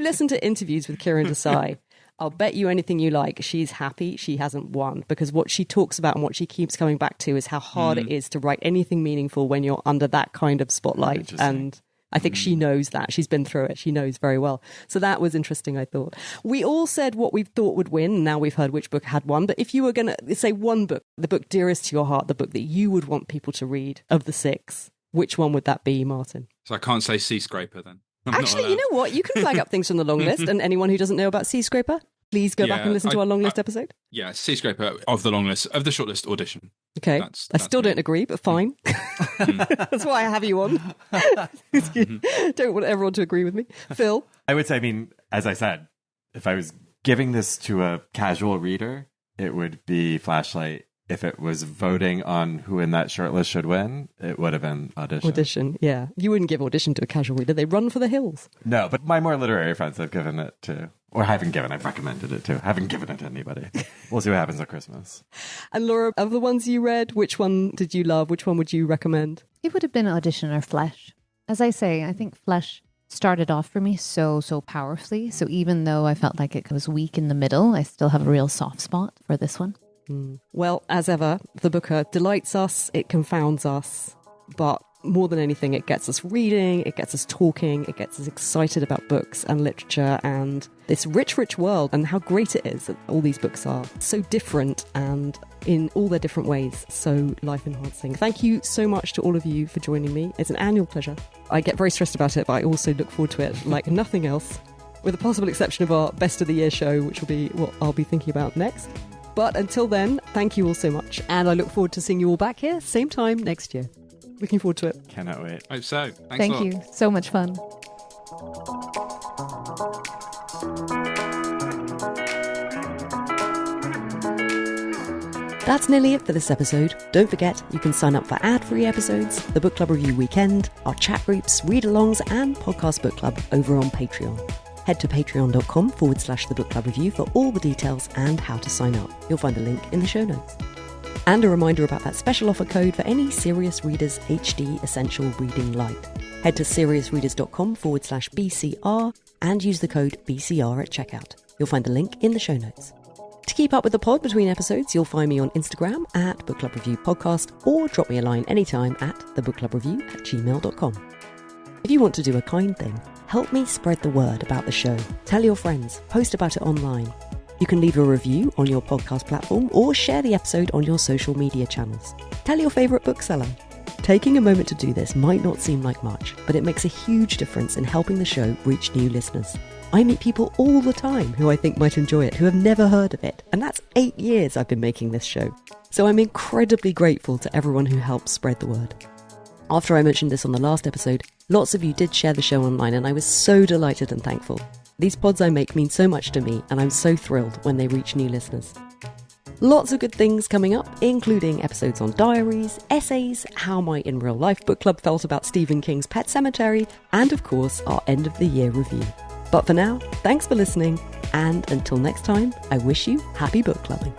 listen to interviews with Ciarán Desai, I'll bet you anything you like, she's happy she hasn't won, because what she talks about and what she keeps coming back to is how hard it is to write anything meaningful when you're under that kind of spotlight. And I think she knows that. She's been through it. She knows very well. So that was interesting, I thought. We all said what we thought would win. Now we've heard which book had won. But if you were going to say one book, the book dearest to your heart, the book that you would want people to read of the 6, which one would that be, Martin? So I can't say Sea Scraper then. Actually, you know what? You can flag up things from the long list. And anyone who doesn't know about Sea Scraper, please go back and listen to our long list episode. Yeah, Sea Scraper of the long list, of the shortlist audition. Okay. I still don't agree, but fine. That's why I have you on. Don't want everyone to agree with me. Phil? I would say, I mean, as I said, if I was giving this to a casual reader, it would be Flashlight. If it was voting on who in that shortlist should win, it would have been Audition. Audition, yeah. You wouldn't give Audition to a casual reader. They run for the hills. No, but my more literary friends have given it to, or I've recommended it to. I haven't given it to anybody. We'll see what happens at Christmas. And Laura, of the ones you read, which one did you love? Which one would you recommend? It would have been Audition or Flesh. As I say, I think Flesh started off for me so powerfully. So even though I felt like it was weak in the middle, I still have a real soft spot for this one. Well, as ever, the Booker delights us, it confounds us, but more than anything, it gets us reading, it gets us talking, it gets us excited about books and literature and this rich world, and how great it is that all these books are so different and in all their different ways, so life-enhancing. Thank you so much to all of you for joining me. It's an annual pleasure. I get very stressed about it, but I also look forward to it like nothing else, with the possible exception of our Best of the Year show, which will be what I'll be thinking about next. But until then, thank you all so much. And I look forward to seeing you all back here, same time next year. Looking forward to it. Cannot wait. Hope so. Thank you. So much fun. That's nearly it for this episode. Don't forget, you can sign up for ad-free episodes, the Book Club Review Weekend, our chat groups, read-alongs, and podcast book club over on Patreon. Head to patreon.com/The Book Club Review for all the details and how to sign up. You'll find the link in the show notes. And a reminder about that special offer code for any Serious Readers HD Essential Reading Light. Head to seriousreaders.com/BCR and use the code BCR at checkout. You'll find the link in the show notes. To keep up with the pod between episodes, you'll find me on Instagram at Book Club Review Podcast, or drop me a line anytime at thebookclubreview@gmail.com. If you want to do a kind thing, help me spread the word about the show. Tell your friends, post about it online. You can leave a review on your podcast platform or share the episode on your social media channels. Tell your favourite bookseller. Taking a moment to do this might not seem like much, but it makes a huge difference in helping the show reach new listeners. I meet people all the time who I think might enjoy it, who have never heard of it, and that's 8 years I've been making this show. So I'm incredibly grateful to everyone who helps spread the word. After I mentioned this on the last episode, lots of you did share the show online, and I was so delighted and thankful. These pods I make mean so much to me, and I'm so thrilled when they reach new listeners. Lots of good things coming up, including episodes on diaries, essays, how my In Real Life book club felt about Stephen King's Pet Sematary, and of course, our end of the year review. But for now, thanks for listening, and until next time, I wish you happy book clubbing.